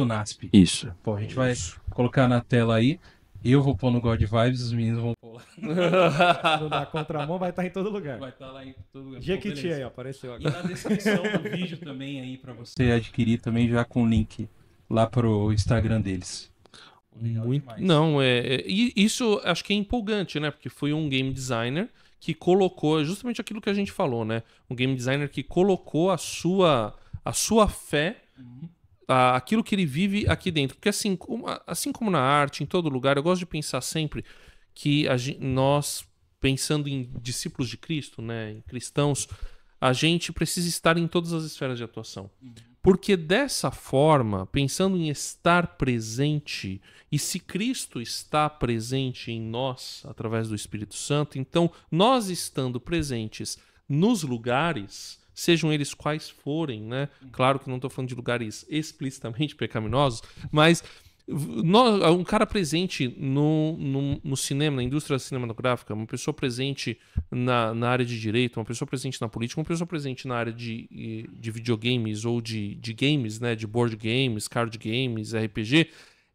@nasp. Isso. Pô, a gente vai colocar na tela aí. Eu vou pôr no God Vibes, os meninos vão pôr lá. No da contramão vai estar em todo lugar. Vai estar lá em todo lugar. Pô, Jequiti beleza. aí, ó, apareceu E agora. na descrição do vídeo também aí pra você adquirir também já com o link lá pro Instagram deles. Legal Muito... demais. Não, e isso acho que é empolgante, né? Porque foi um game designer que colocou justamente aquilo que a gente falou, né? Um game designer que colocou a sua fé, aquilo que ele vive aqui dentro. Porque assim como na arte, em todo lugar, eu gosto de pensar sempre que nós, pensando em discípulos de Cristo, né? Em cristãos, a gente precisa estar em todas as esferas de atuação. Porque dessa forma, pensando em estar presente, e se Cristo está presente em nós através do Espírito Santo, então nós estando presentes nos lugares, sejam eles quais forem, né? Claro que não estou falando de lugares explicitamente pecaminosos, mas um cara presente no cinema, na indústria cinematográfica, uma pessoa presente na área de direito, uma pessoa presente na política, uma pessoa presente na área de videogames ou de games, né, de board games, card games, RPG,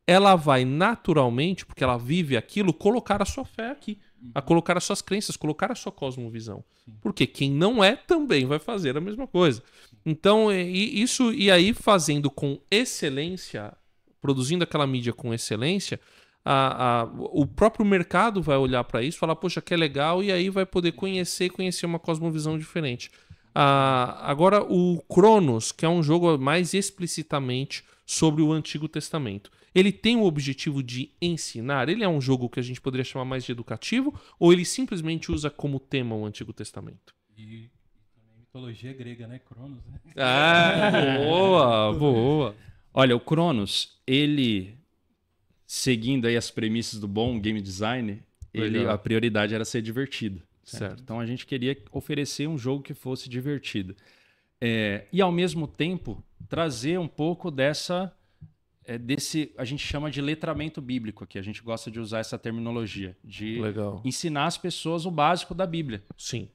ela vai naturalmente, porque ela vive aquilo, colocar a sua fé aqui, a colocar as suas crenças, colocar a sua cosmovisão. Porque quem não é também vai fazer a mesma coisa. Então, e aí fazendo com excelência, produzindo aquela mídia com excelência, o próprio mercado vai olhar para isso e falar, poxa, que é legal, e aí vai poder conhecer uma cosmovisão diferente. Agora, o Cronos, que é um jogo mais explicitamente sobre o Antigo Testamento. Ele tem o objetivo de ensinar? Ele é um jogo que a gente poderia chamar mais de educativo? Ou ele simplesmente usa como tema o Antigo Testamento? E também mitologia grega, né? Cronos, né? Boa, boa. Olha, o Cronos, ele, seguindo aí as premissas do bom game design, a prioridade era ser divertido. Certo? Então a gente queria oferecer um jogo que fosse divertido. E ao mesmo tempo trazer um pouco desse, a gente chama de letramento bíblico aqui, a gente gosta de usar essa terminologia, de ensinar as pessoas o básico da Bíblia. Sim.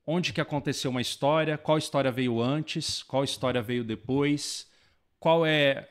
Onde que aconteceu uma história, qual história veio antes, qual história veio depois, qual é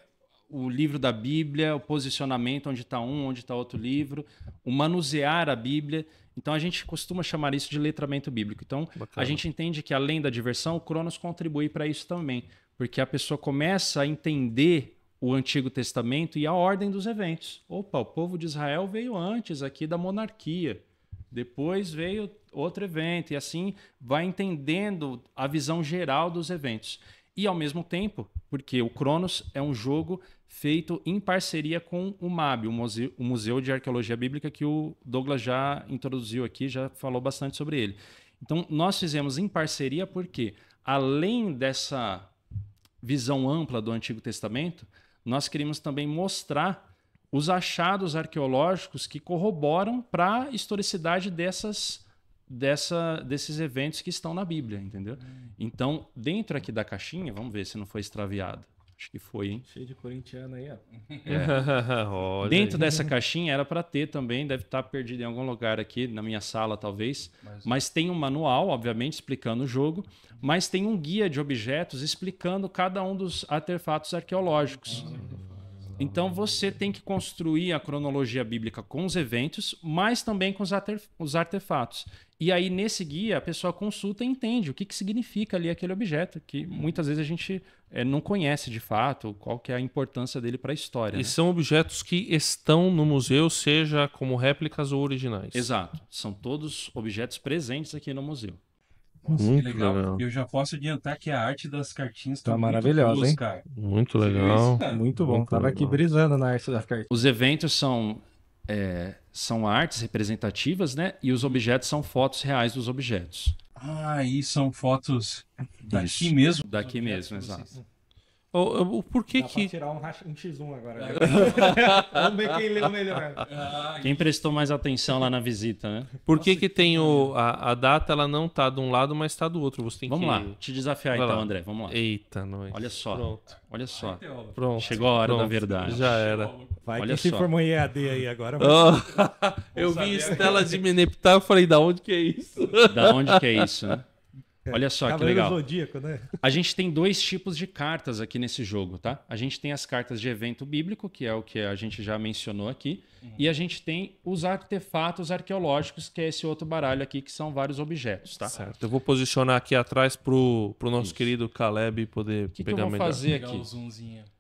o livro da Bíblia, o posicionamento, onde está um, onde está outro livro, o manusear a Bíblia. Então a gente costuma chamar isso de letramento bíblico. Então a gente entende que além da diversão, o Cronos contribui para isso também, porque a pessoa começa a entender o Antigo Testamento e a ordem dos eventos. Opa, o povo de Israel veio antes aqui da monarquia, depois veio outro evento, e assim vai entendendo a visão geral dos eventos. E ao mesmo tempo, porque o Cronos é um jogo feito em parceria com o MAB, o Museu de Arqueologia Bíblica, que o Douglas já introduziu aqui, já falou bastante sobre ele. Então, nós fizemos em parceria porque, além dessa visão ampla do Antigo Testamento, nós queríamos também mostrar os achados arqueológicos que corroboram para a historicidade desses eventos que estão na Bíblia, entendeu? Então, dentro aqui da caixinha, vamos ver se não foi extraviado. Acho que foi, hein? Cheio de corintiano aí, ó. Dentro dessa caixinha era para ter também, deve estar perdido em algum lugar aqui, na minha sala talvez, mas tem um manual, obviamente, explicando o jogo, mas tem um guia de objetos explicando cada um dos artefatos arqueológicos. Então você tem que construir a cronologia bíblica com os eventos, mas também com os artefatos. E aí, nesse guia, a pessoa consulta e entende o que significa ali aquele objeto, que muitas vezes a gente não conhece de fato qual que é a importância dele para a história. E são objetos que estão no museu, seja como réplicas ou originais. Exato. São todos objetos presentes aqui no museu. Nossa, que legal. Eu já posso adiantar que a arte das cartinhas tá maravilhosa, hein? Cara. Muito legal. Muito bom. Tava aqui brisando na arte das cartinhas. Os eventos são artes representativas, né? E os objetos são fotos reais dos objetos. E são fotos daqui mesmo? Daqui mesmo, exato. Por que Dá que... pra tirar um X1 agora. Vamos ver quem leu melhor. Quem prestou mais atenção lá na visita, né? Por que que tem a data, ela não tá de um lado, mas tá do outro? Você tem Vamos lá, te desafiar então, André. Vamos lá. Eita, nós. Olha só. Pronto. Olha só. Pronto. Chegou a hora da verdade. Já era. Vai Olha que se só. formou em EAD aí agora. Eu vi Estela de Meneptah e falei, da onde que é isso? Da onde que é isso, né? Olha só que legal. Zodíaco, né? A gente tem dois tipos de cartas aqui nesse jogo, tá? A gente tem as cartas de evento bíblico, que é o que a gente já mencionou aqui, e a gente tem os artefatos arqueológicos, que é esse outro baralho aqui, que são vários objetos, tá? Certo. Eu vou posicionar aqui atrás pro nosso querido Caleb poder pegar melhor. O que eu vou fazer aqui?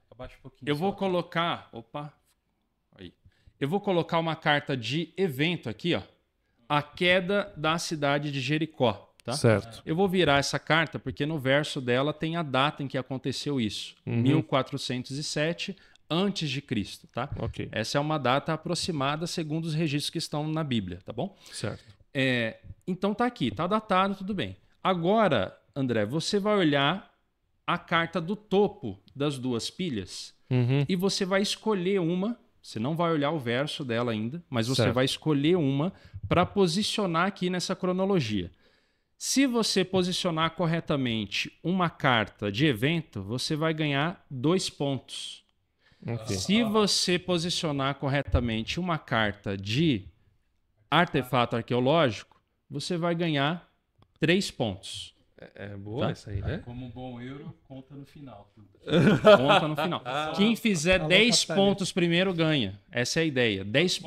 Abaixa um pouquinho. Eu vou colocar... Opa! Aí. Eu vou colocar uma carta de evento aqui, ó. A queda da cidade de Jericó. Tá? Certo. Eu vou virar essa carta porque no verso dela tem a data em que aconteceu isso. 1407 antes de Cristo, tá? Ok. Essa é uma data aproximada segundo os registros que estão na Bíblia, tá bom? Certo. Então tá aqui, tá datado, tudo bem. Agora, André, você vai olhar a carta do topo das duas pilhas e você vai escolher uma. Você não vai olhar o verso dela ainda, mas você vai escolher uma para posicionar aqui nessa cronologia. Se você posicionar corretamente uma carta de evento, você vai ganhar 2 pontos. Okay. Se você posicionar corretamente uma carta de artefato arqueológico, você vai ganhar 3 pontos. É boa essa aí, né? Como um bom euro, conta no final. Conta no final. Quem fizer 10 pontos primeiro ganha. Essa é a ideia. 10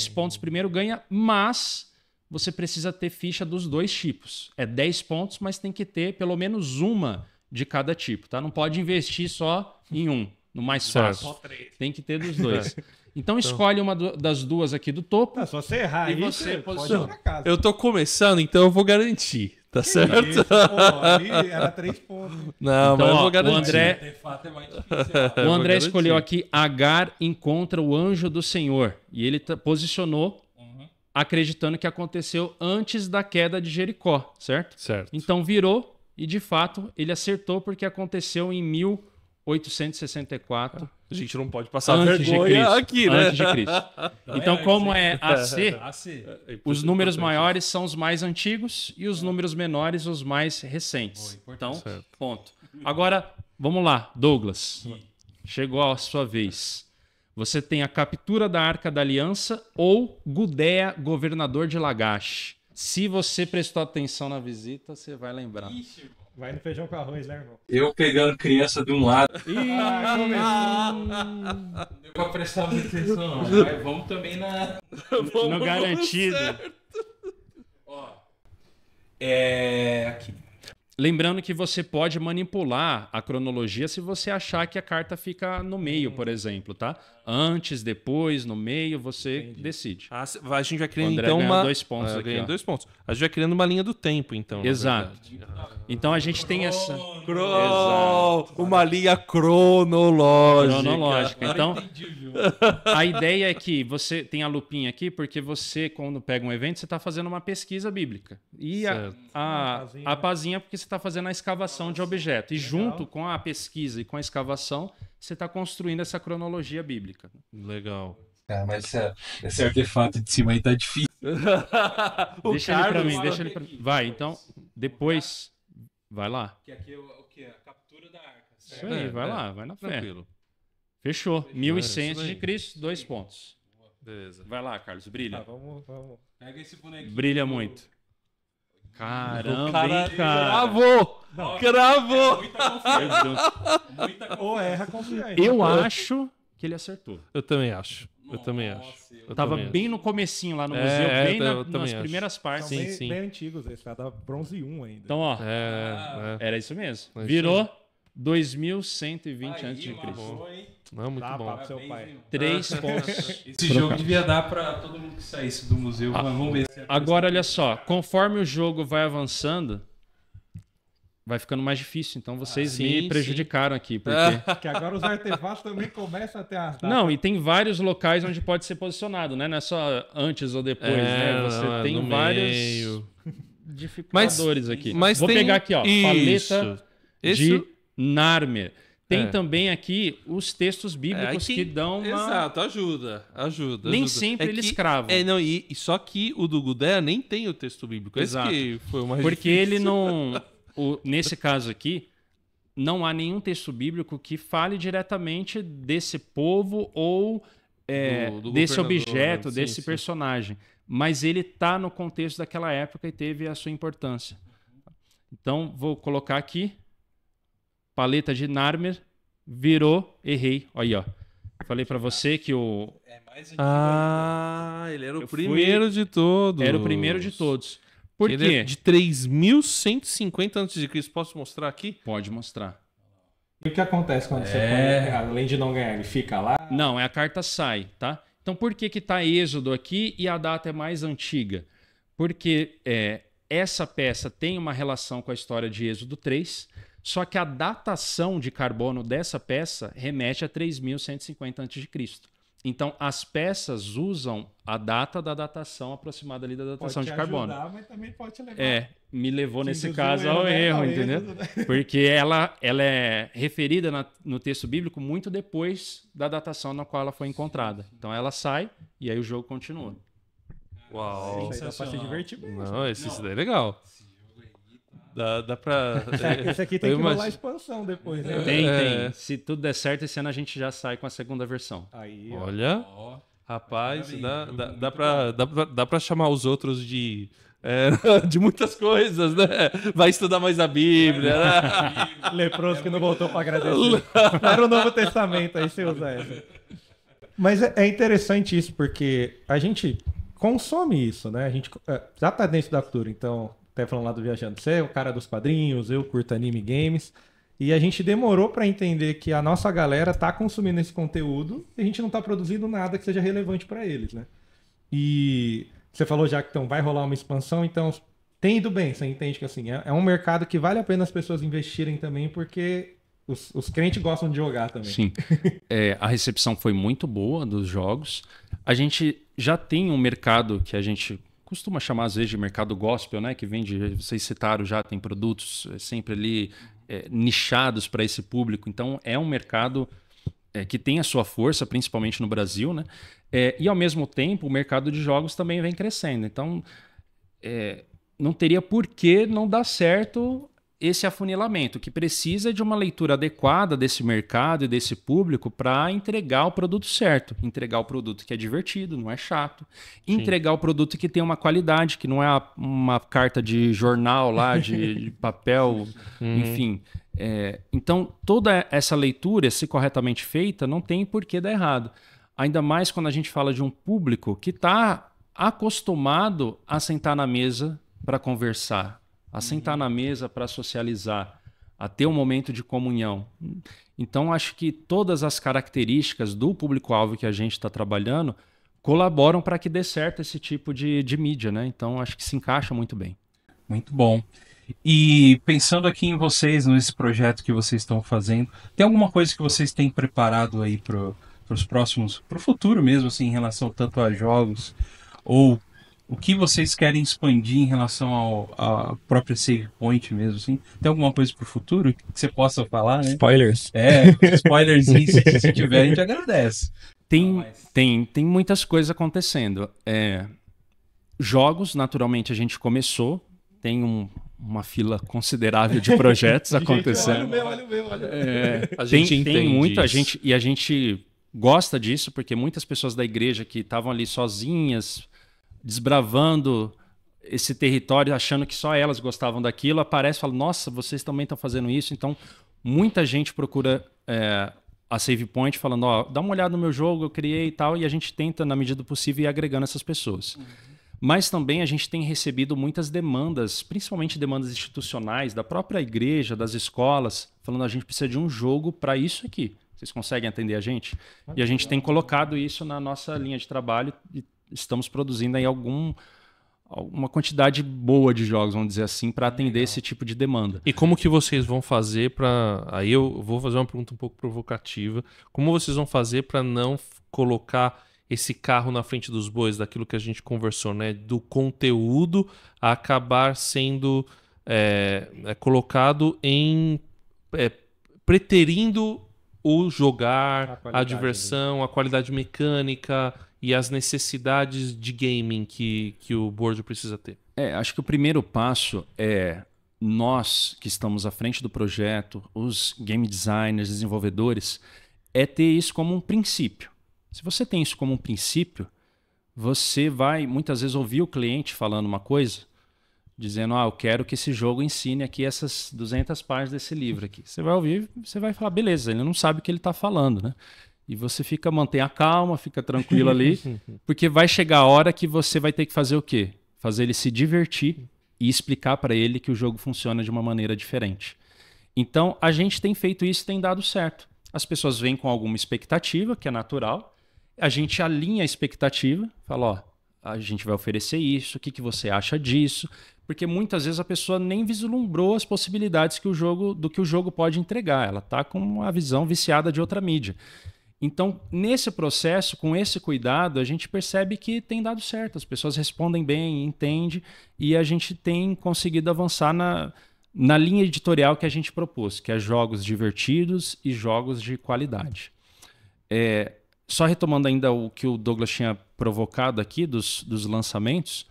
pontos primeiro ganha, mas... você precisa ter ficha dos dois tipos. É 10 pontos, mas tem que ter pelo menos uma de cada tipo, tá? Não pode investir só em um, no mais fácil. Tem que ter dos dois. Então escolhe uma das duas aqui do topo. Só você errar e aí, você pode ir pra casa. Eu tô começando, então eu vou garantir, Tá certo? Isso, pô, ali era 3 pontos. Não, Então, mas eu ó, vou garantir. o André, Artefato é mais difícil. o vou André garantir. escolheu aqui: Agar encontra o anjo do Senhor. E ele posicionou acreditando que aconteceu antes da queda de Jericó, certo? Certo. Então virou e, de fato, ele acertou porque aconteceu em 1864. A gente não pode passar Antes de vergonha Cristo. aqui, né? Antes de Cristo. Então, como é AC, AC. os números maiores são os mais antigos e os números menores os mais recentes. Então, Certo. ponto. Agora, vamos lá, Douglas. Chegou a sua vez. Você tem a captura da Arca da Aliança ou Gudea, governador de Lagash. Se você prestou atenção na visita, você vai lembrar. Vai no feijão com arroz, né, irmão? Eu pegando criança de um lado. Ah, começou. Não deu pra prestar muita atenção, não. Mas vamos também na. No garantido. Aqui. Lembrando que você pode manipular a cronologia se você achar que a carta fica no meio, por exemplo, tá? Antes, depois, no meio, você decide. A gente vai O criando André então ganha uma. 2 pontos aqui, ganha ó. 2 pontos. A gente vai criando uma linha do tempo, então. na Exato. verdade. Então a gente tem essa Uma linha cronológica. cronológica. Então, a ideia é que você tem a lupinha aqui, porque você, quando pega um evento, você está fazendo uma pesquisa bíblica. E Certo. a pazinha, porque você está fazendo a escavação de objeto. E junto com a pesquisa e com a escavação, você está construindo essa cronologia bíblica. Legal. Cara, mas esse artefato de cima aí tá difícil. Deixa ele para mim, deixa ele para mim. Vai, então, depois, vai lá. Que aqui é o que? A captura da arca. Isso aí, vai lá, vai na fé. Tranquilo. Fechou. 1100 isso daí. a.C., 2 pontos. Beleza. Vai lá, Carlos, Tá, brilha. vamos. Pega esse bonequinho. Brilha muito. Caramba, Cara, hein, cara. Cravou! Cravou! Ou erra confiante. Eu acho que ele acertou. Eu também acho. Eu também acho. Eu Tava também bem acho. no comecinho lá no É, museu, bem eu também nas acho. primeiras partes. São Sim, bem, sim. bem antigos esse, cara. Tava bronze 1 ainda. Então, ó, É. era isso mesmo. É isso Virou 2120 Aí, a.C. matou, hein? Não, muito Dá bom. papo pro seu pai. 3 pontos. Esse jogo devia dar pra todo mundo que saísse do museu. Mas vamos ver se Agora, olha só. Conforme o jogo vai avançando, vai ficando mais difícil. Então, vocês sim, me sim. prejudicaram aqui. Porque... Porque agora os artefatos também começam a ter as datas. Não, e tem vários locais onde pode ser posicionado, né? Não é só antes ou depois, né? Você não, tem no vários meio. dificultadores aqui. Mas Vou tem- pegar aqui, ó. Isso. Paleta Esse- de Narmer. Tem É. também aqui os textos bíblicos aí que dão uma... Exato, ajuda. Nem ajuda. sempre eles cravam. Não, e só que o do Gudea nem tem o texto bíblico. Exato. Esse que foi o mais Porque difícil. ele não... nesse caso aqui, não há nenhum texto bíblico que fale diretamente desse povo ou Do desse governador, objeto, sim, desse sim. personagem. Mas ele está no contexto daquela época e teve a sua importância. Então, vou colocar aqui. Paleta de Narmer. Virou, errei. Olha aí, ó. Falei para você que o... é mais antigo. Ah, ele era o Eu fui- primeiro de todos. era o primeiro de todos. Por Ele quê? é de 3150 a.C. Posso mostrar aqui? Pode mostrar. E o que acontece quando você põe, além de não ganhar, ele fica lá? Não, a carta sai, tá? Então por que que tá Êxodo aqui e a data é mais antiga? Porque essa peça tem uma relação com a história de Êxodo 3, só que a datação de carbono dessa peça remete a 3150 a.C. Então as peças usam a data da datação aproximada ali da datação Pode de te carbono. ajudar, mas também pode te levar. Me levou nesse induziu caso o ao erro, né? entendeu? Porque ela é referida no texto bíblico muito depois da datação na qual ela foi encontrada. Então ela sai e aí o jogo continua. Uau. Isso aí dá pra se divertir bem. Não, esse daí é legal. Dá pra... Esse aqui tem Eu que rolar imagino. expansão depois, né? Tem. Se tudo der certo, esse ano a gente já sai com a segunda versão. Aí, ó. Olha, Ó, rapaz, parabéns, dá pra chamar os outros de... de muitas coisas, né? Vai estudar mais a Bíblia, né? Leproso que não voltou para agradecer. Era o Novo Testamento, aí você usa essa. Mas é interessante isso, porque a gente consome isso, né? A gente já tá dentro da cultura, então, até falando lá do Viajando, você é o cara dos quadrinhos, eu curto anime games, e a gente demorou para entender que a nossa galera tá consumindo esse conteúdo e a gente não tá produzindo nada que seja relevante para eles, né? E você falou já que então, vai rolar uma expansão, então tem ido bem, você entende que assim, é um mercado que vale a pena as pessoas investirem também, porque os crentes gostam de jogar também. Sim. A recepção foi muito boa dos jogos. A gente já tem um mercado que a gente costuma chamar às vezes de mercado gospel, né? Que vende, vocês citaram já, tem produtos sempre ali nichados para esse público. Então é um mercado que tem a sua força, principalmente no Brasil, né? E ao mesmo tempo o mercado de jogos também vem crescendo. Então não teria por que não dar certo esse afunilamento, que precisa de uma leitura adequada desse mercado e desse público para entregar o produto certo, entregar o produto que é divertido, não é chato, entregar o produto que tem uma qualidade, que não é uma carta de jornal lá, de papel, enfim. Então, toda essa leitura, se corretamente feita, não tem por que dar errado. Ainda mais quando a gente fala de um público que está acostumado a sentar na mesa para conversar, a sentar na mesa para socializar, a ter um momento de comunhão. Então, acho que todas as características do público-alvo que a gente está trabalhando colaboram para que dê certo esse tipo de mídia, né? Então, acho que se encaixa muito bem. Muito bom. E pensando aqui em vocês, nesse projeto que vocês estão fazendo, tem alguma coisa que vocês têm preparado aí para os próximos, para o futuro mesmo, assim, em relação tanto a jogos, ou o que vocês querem expandir em relação à própria Save Point mesmo, assim? Tem alguma coisa para o futuro que você possa falar, né? Spoilers. Spoilers, se tiver, a gente agradece. Tem muitas coisas acontecendo. Jogos, naturalmente, a gente começou. Tem uma fila considerável de projetos acontecendo. Olha o meu. A gente entende tem muito, isso. a gente gosta disso, porque muitas pessoas da igreja que estavam ali sozinhas, desbravando esse território, achando que só elas gostavam daquilo, aparece e fala, nossa, vocês também estão fazendo isso. Então, muita gente procura a Save Point falando, dá uma olhada no meu jogo, eu criei e tal, e a gente tenta, na medida do possível, ir agregando essas pessoas. Mas também a gente tem recebido muitas demandas, principalmente demandas institucionais, da própria igreja, das escolas, falando, a gente precisa de um jogo para isso aqui. Vocês conseguem atender a gente? E a gente tem colocado isso na nossa linha de trabalho e estamos produzindo aí uma quantidade boa de jogos, vamos dizer assim, para atender esse tipo de demanda. E como que vocês vão fazer para... Aí eu vou fazer uma pergunta um pouco provocativa. Como vocês vão fazer para não colocar esse carro na frente dos bois, daquilo que a gente conversou, né? Do conteúdo a acabar sendo colocado em... preterindo o jogar, a diversão, a qualidade mecânica e as necessidades de gaming que o board precisa ter. Acho que o primeiro passo é nós que estamos à frente do projeto, os game designers, desenvolvedores, é ter isso como um princípio. Se você tem isso como um princípio, você vai muitas vezes ouvir o cliente falando uma coisa, dizendo, eu quero que esse jogo ensine aqui essas 200 páginas desse livro aqui. Você vai ouvir, você vai falar, beleza, ele não sabe o que ele está falando, né? E você mantém a calma, fica tranquilo ali, porque vai chegar a hora que você vai ter que fazer o quê? Fazer ele se divertir e explicar para ele que o jogo funciona de uma maneira diferente. Então, a gente tem feito isso e tem dado certo. As pessoas vêm com alguma expectativa, que é natural, a gente alinha a expectativa, fala, a gente vai oferecer isso, o que você acha disso? Porque muitas vezes a pessoa nem vislumbrou as possibilidades do que o jogo pode entregar. Ela está com a visão viciada de outra mídia. Então, nesse processo, com esse cuidado, a gente percebe que tem dado certo. As pessoas respondem bem, entendem, e a gente tem conseguido avançar na linha editorial que a gente propôs, que é jogos divertidos e jogos de qualidade. Só retomando ainda o que o Douglas tinha provocado aqui dos lançamentos,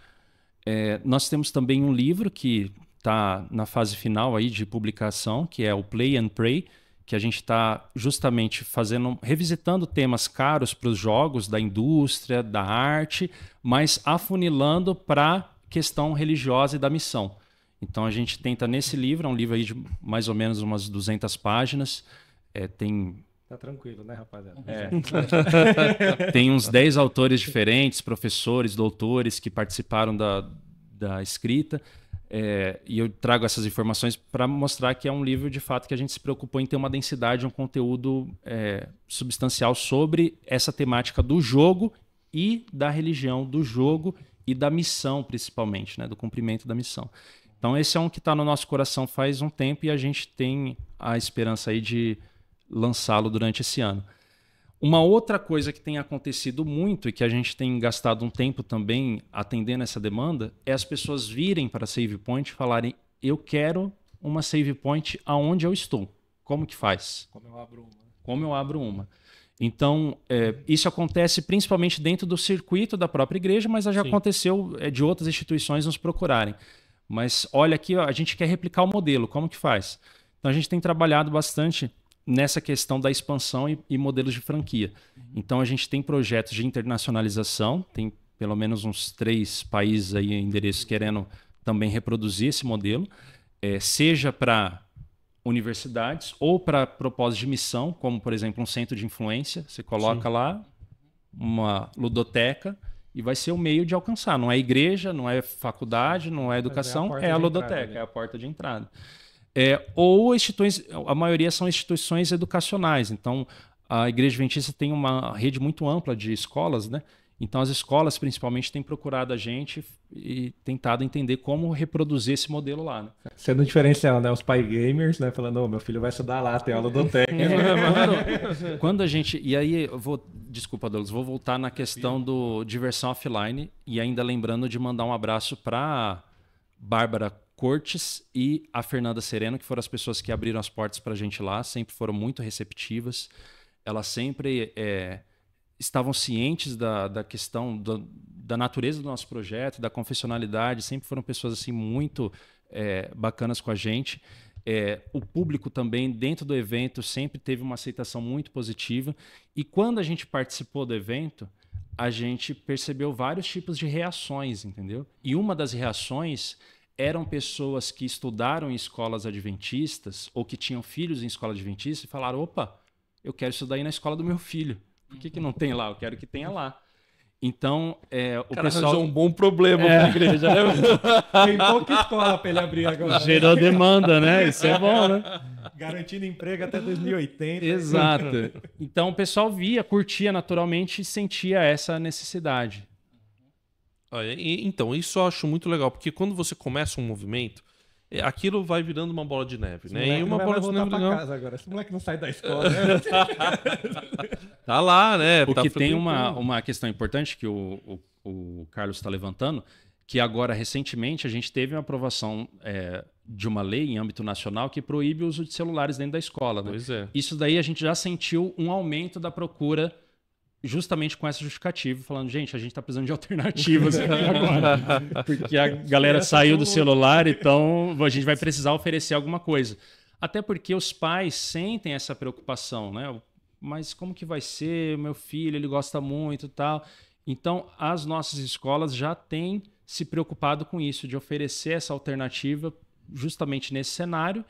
nós temos também um livro que está na fase final aí de publicação, que é o Play and Pray, que a gente está justamente revisitando temas caros para os jogos da indústria, da arte, mas afunilando para a questão religiosa e da missão. Então a gente tenta nesse livro, é um livro aí de mais ou menos umas 200 páginas, Tá tranquilo, né, rapaziada? Tem uns 10 autores diferentes, professores, doutores que participaram da escrita. E eu trago essas informações para mostrar que é um livro, de fato, que a gente se preocupou em ter uma densidade, um conteúdo substancial sobre essa temática do jogo e da religião, do jogo e da missão, principalmente, né? Do cumprimento da missão. Então, esse é um que está no nosso coração faz um tempo e a gente tem a esperança aí de lançá-lo durante esse ano. Uma outra coisa que tem acontecido muito e que a gente tem gastado um tempo também atendendo essa demanda é as pessoas virem para a Save Point e falarem: eu quero uma Save Point aonde eu estou. Como que faz? Como eu abro uma. Como eu abro uma. Então, isso acontece principalmente dentro do circuito da própria igreja, mas já aconteceu de outras instituições nos procurarem. Mas olha aqui, ó, a gente quer replicar o modelo, como que faz? Então, a gente tem trabalhado bastante nessa questão da expansão e modelos de franquia. Então, a gente tem projetos de internacionalização, tem pelo menos uns 3 países aí, endereços, querendo também reproduzir esse modelo, seja para universidades ou para propósitos de missão, como, por exemplo, um centro de influência. Você coloca lá uma ludoteca e vai ser o meio de alcançar. Não é igreja, não é faculdade, não é educação, é a ludoteca, é a porta de entrada. Ou a maioria são instituições educacionais. Então, a Igreja Adventista tem uma rede muito ampla de escolas, né? Então, as escolas, principalmente, têm procurado a gente e tentado entender como reproduzir esse modelo lá, né? Sendo diferencial, né? Os pai gamers, né? Falando, meu filho vai estudar lá, tem aula do técnico. Quando a gente... E aí, desculpa, Douglas, vou voltar na questão do diversão offline e ainda lembrando de mandar um abraço para Bárbara Cortes e a Fernanda Sereno, que foram as pessoas que abriram as portas para a gente lá, sempre foram muito receptivas. Elas sempre... estavam cientes da questão da natureza do nosso projeto, da confessionalidade, sempre foram pessoas assim muito bacanas com a gente. O público também, dentro do evento, sempre teve uma aceitação muito positiva. E quando a gente participou do evento, a gente percebeu vários tipos de reações, entendeu? E uma das reações eram pessoas que estudaram em escolas adventistas ou que tinham filhos em escola adventista e falaram: opa, eu quero estudar aí na escola do meu filho. Por que não tem lá? Eu quero que tenha lá. Então, o pessoal... um bom problema para a igreja, né? Tem pouca escola para ele abrir agora. Gerou demanda, né? Isso é bom, né? Garantindo emprego até 2080. Exato. Então, o pessoal via, curtia naturalmente e sentia essa necessidade. Olha, então, isso eu acho muito legal, porque quando você começa um movimento, aquilo vai virando uma bola de neve, né? E uma bola de neve legal. Casa agora. Esse moleque não sai da escola, né? Tá lá, né? O que tem uma questão importante que o Carlos está levantando, que agora, recentemente, a gente teve uma aprovação de uma lei em âmbito nacional que proíbe o uso de celulares dentro da escola. Né? Pois é. Isso daí a gente já sentiu um aumento da procura justamente com essa justificativa, falando: gente, a gente está precisando de alternativas agora, porque a galera saiu do celular, então a gente vai precisar oferecer alguma coisa. Até porque os pais sentem essa preocupação, né? Mas como que vai ser? Meu filho, ele gosta muito e tal. Então, as nossas escolas já têm se preocupado com isso, de oferecer essa alternativa justamente nesse cenário,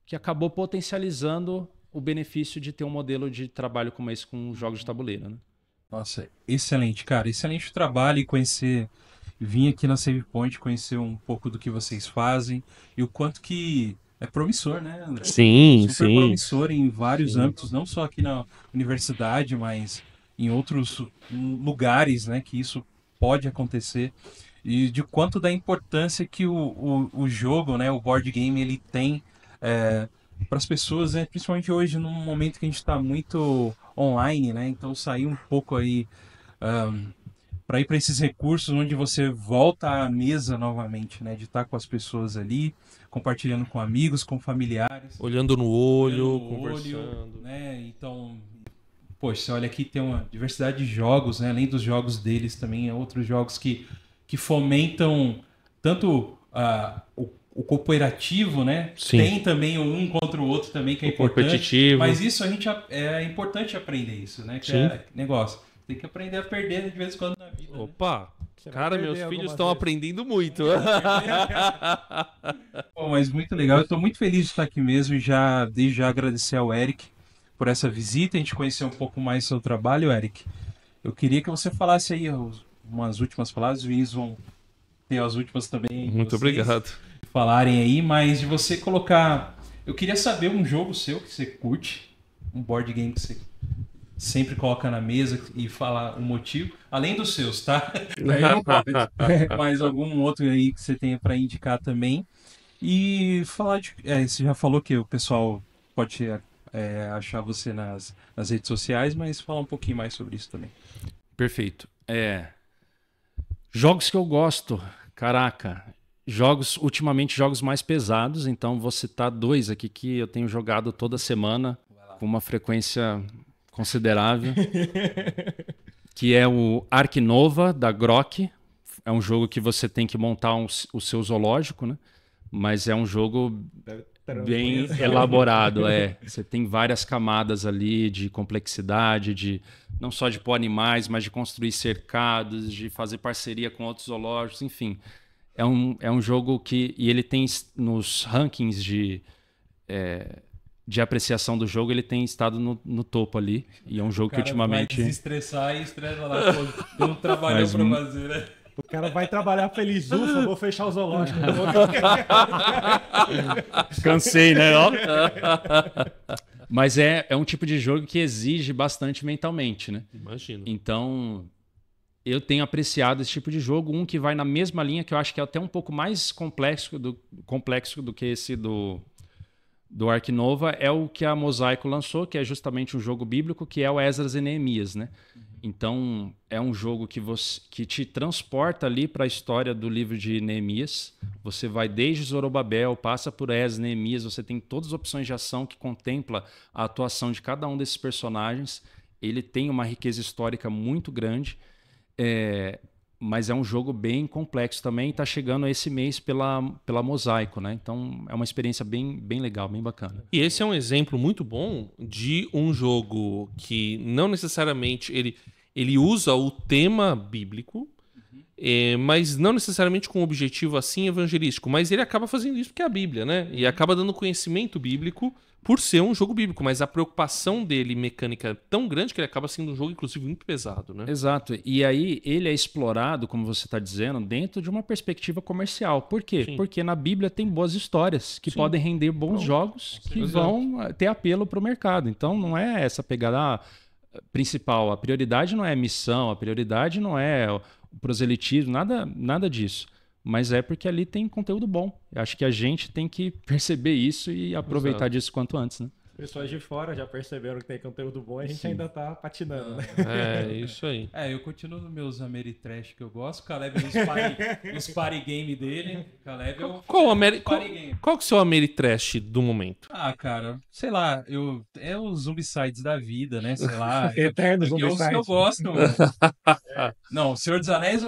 que acabou potencializando o benefício de ter um modelo de trabalho como esse com jogos de tabuleiro, né? Nossa, excelente, cara. Excelente trabalho e vir aqui na Save Point, conhecer um pouco do que vocês fazem e o quanto que é promissor, né, André? Sim, Super sim. promissor em vários âmbitos, não só aqui na universidade, mas em outros lugares, né, que isso pode acontecer. E de quanto da importância que o jogo, né, o board game, ele tem para as pessoas, né, principalmente hoje, num momento que a gente está muito online, né? Então sair um pouco aí para ir para esses recursos onde você volta à mesa novamente, né? De estar com as pessoas ali, compartilhando com amigos, com familiares. Olhando no olho, conversando. Né? Então, poxa, você olha aqui, tem uma diversidade de jogos, né? Além dos jogos deles também, outros jogos que fomentam tanto o cooperativo, né? Sim. Tem também um contra o outro também, que é importante. Competitivo. Mas isso é importante aprender isso, né? Que é negócio. Tem que aprender a perder de vez em quando na vida. Opa! Você Cara, vai meus perder filhos algumas estão vezes. aprendendo muito. Bom, mas muito legal. Eu estou muito feliz de estar aqui mesmo e desde já agradecer ao Eric por essa visita, a gente conhecer um pouco mais do seu trabalho, Eric. Eu queria que você falasse aí umas últimas palavras, os Vinícius vão ter as últimas também. Muito obrigado. Falarem aí, mas de você colocar... Eu queria saber um jogo seu que você curte, um board game que você sempre coloca na mesa e fala o motivo, além dos seus, tá? Aí não pode. Mas algum outro aí que você tenha para indicar também. E falar de. Você já falou que o pessoal pode achar você nas redes sociais, mas falar um pouquinho mais sobre isso também. Perfeito. Jogos que eu gosto, caraca. Ultimamente jogos mais pesados, então vou citar 2 aqui que eu tenho jogado toda semana com uma frequência considerável, que é o Ark Nova da Grok. É um jogo que você tem que montar o seu zoológico, né? Mas é um jogo bem elaborado. Você tem várias camadas ali de complexidade, não só de pôr animais, mas de construir cercados, de fazer parceria com outros zoológicos, enfim. É um jogo que... E ele tem nos rankings de apreciação do jogo, ele tem estado no topo ali. E é um jogo que ultimamente... Vai desestressar e estressa lá. Pô, não trabalhou pra fazer, né? O cara vai trabalhar feliz, ufa, vou fechar o zoológico. Cansei, né? Mas é um tipo de jogo que exige bastante mentalmente, né? Imagino. Então, eu tenho apreciado esse tipo de jogo. Um que vai na mesma linha, que eu acho que é até um pouco mais complexo do que esse do Ark Nova, é o que a Mosaico lançou, que é justamente um jogo bíblico, que é o Esdras e Neemias, né? Então, é um jogo que te transporta ali para a história do livro de Neemias. Você vai desde Zorobabel, passa por Esdras, Neemias, você tem todas as opções de ação que contempla a atuação de cada um desses personagens. Ele tem uma riqueza histórica muito grande, mas é um jogo bem complexo também. Está chegando esse mês pela Mosaico, né? Então, é uma experiência bem legal, bem bacana. E esse é um exemplo muito bom de um jogo que não necessariamente ele usa o tema bíblico, mas não necessariamente com um objetivo assim evangelístico, mas ele acaba fazendo isso porque é a Bíblia, né? E acaba dando conhecimento bíblico por ser um jogo bíblico, mas a preocupação dele mecânica é tão grande que ele acaba sendo um jogo, inclusive, muito pesado, né? Exato. E aí ele é explorado, como você está dizendo, dentro de uma perspectiva comercial. Por quê? Sim. Porque na Bíblia tem boas histórias que podem render bons jogos que vão ter apelo para o mercado. Então não é essa pegada principal. A prioridade não é a missão, a prioridade não é o proselitismo, nada disso. Mas é porque ali tem conteúdo bom. Eu acho que a gente tem que perceber isso e aproveitar disso quanto antes, né? Pessoas de fora já perceberam que tem conteúdo bom e a gente ainda tá patinando, né? Isso aí. Eu continuo nos meus Ameritrash que eu gosto. O Caleb nos party game dele. Caleb é o party game. Qual que é o seu Ameritrash do momento? Cara, sei lá, é os Zombicides da vida, né? Sei lá. Eternos Zombicides. Eu gosto, mano. Não, o Senhor dos Anéis...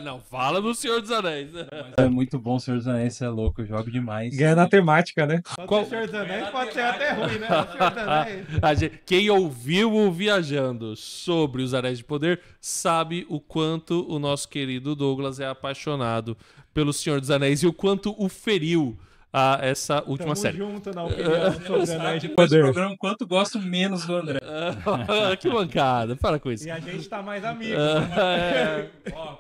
Não, fala do Senhor dos Anéis. Mas é muito bom o Senhor dos Anéis, você é louco, eu jogo demais. Ganha na temática, né? Qual... O Senhor dos Anéis pode ser até ruim, né? O Senhor dos Anéis. Quem ouviu o Viajando sobre os Anéis de Poder sabe o quanto o nosso querido Douglas é apaixonado pelo Senhor dos Anéis e o quanto o feriu a essa última série. Junto na opinião sobre Anéis de Depois do Poder. programa, quanto gosto menos do André. Que bancada, para com isso. E a gente tá mais amigo.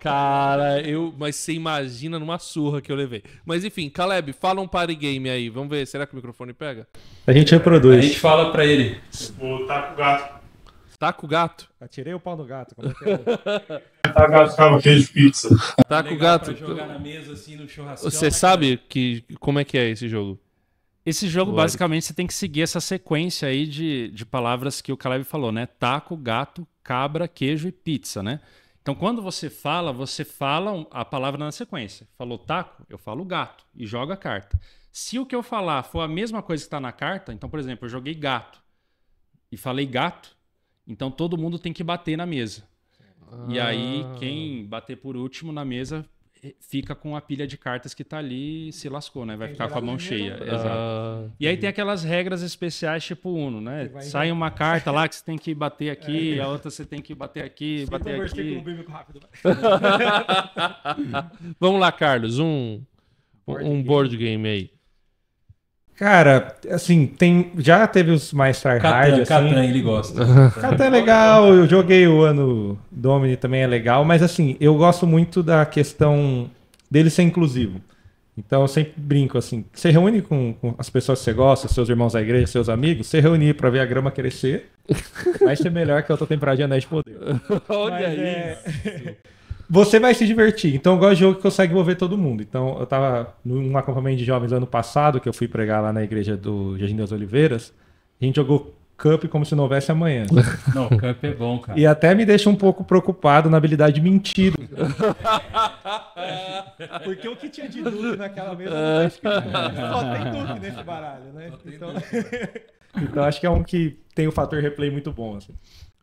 Cara, mas você imagina numa surra que eu levei. Mas enfim, Caleb, fala um party game aí. Vamos ver, será que o microfone pega? A gente reproduz. A gente fala pra ele. O Taco Gato. Taca o gato. Atirei o pau no gato. Como é que é? Taco Gato ficava queijo pizza. Taca o Legal gato. pra jogar na mesa, assim, no churrascão. Você sabe como é que é esse jogo? Esse jogo, Lógico. basicamente, você tem que seguir essa sequência aí de palavras que o Caleb falou, né? Taco, gato, cabra, queijo e pizza, né? Então, quando você fala a palavra na sequência. Falou taco, eu falo gato e jogo a carta. Se o que eu falar for a mesma coisa que está na carta, então, por exemplo, eu joguei gato e falei gato, então todo mundo tem que bater na mesa. E aí, quem bater por último na mesa fica com a pilha de cartas que tá ali e se lascou, né? Vai ficar com a mão cheia. Exato. E aí tem aquelas regras especiais tipo Uno, né? Sai uma carta lá que você tem que bater aqui, a outra você tem que bater aqui, bater aqui. Vamos lá, Carlos, um board game aí. Cara, assim, já teve os mais tryhard, Catan, ele gosta. Catan é legal, eu joguei o Ano Domini, também é legal, mas assim, eu gosto muito da questão dele ser inclusivo. Então eu sempre brinco assim, você reúne com as pessoas que você gosta, seus irmãos da igreja, seus amigos, você reunir para ver a grama crescer Vai ser melhor que a outra temporada de Anéis de Poder. Olha Mas, aí. Você vai se divertir. Então eu gosto de jogo que consegue envolver todo mundo. Então eu tava num acampamento de jovens ano passado, que eu fui pregar lá na igreja do Jardim das Oliveiras. A gente jogou Cup como se não houvesse amanhã. Não, o Cup é bom, cara. E até me deixa um pouco preocupado na habilidade de mentir. Porque o que tinha de Duke naquela mesa não tá escrito. Só tem Duke nesse baralho, né? Então acho que é um que tem um fator replay muito bom. Assim.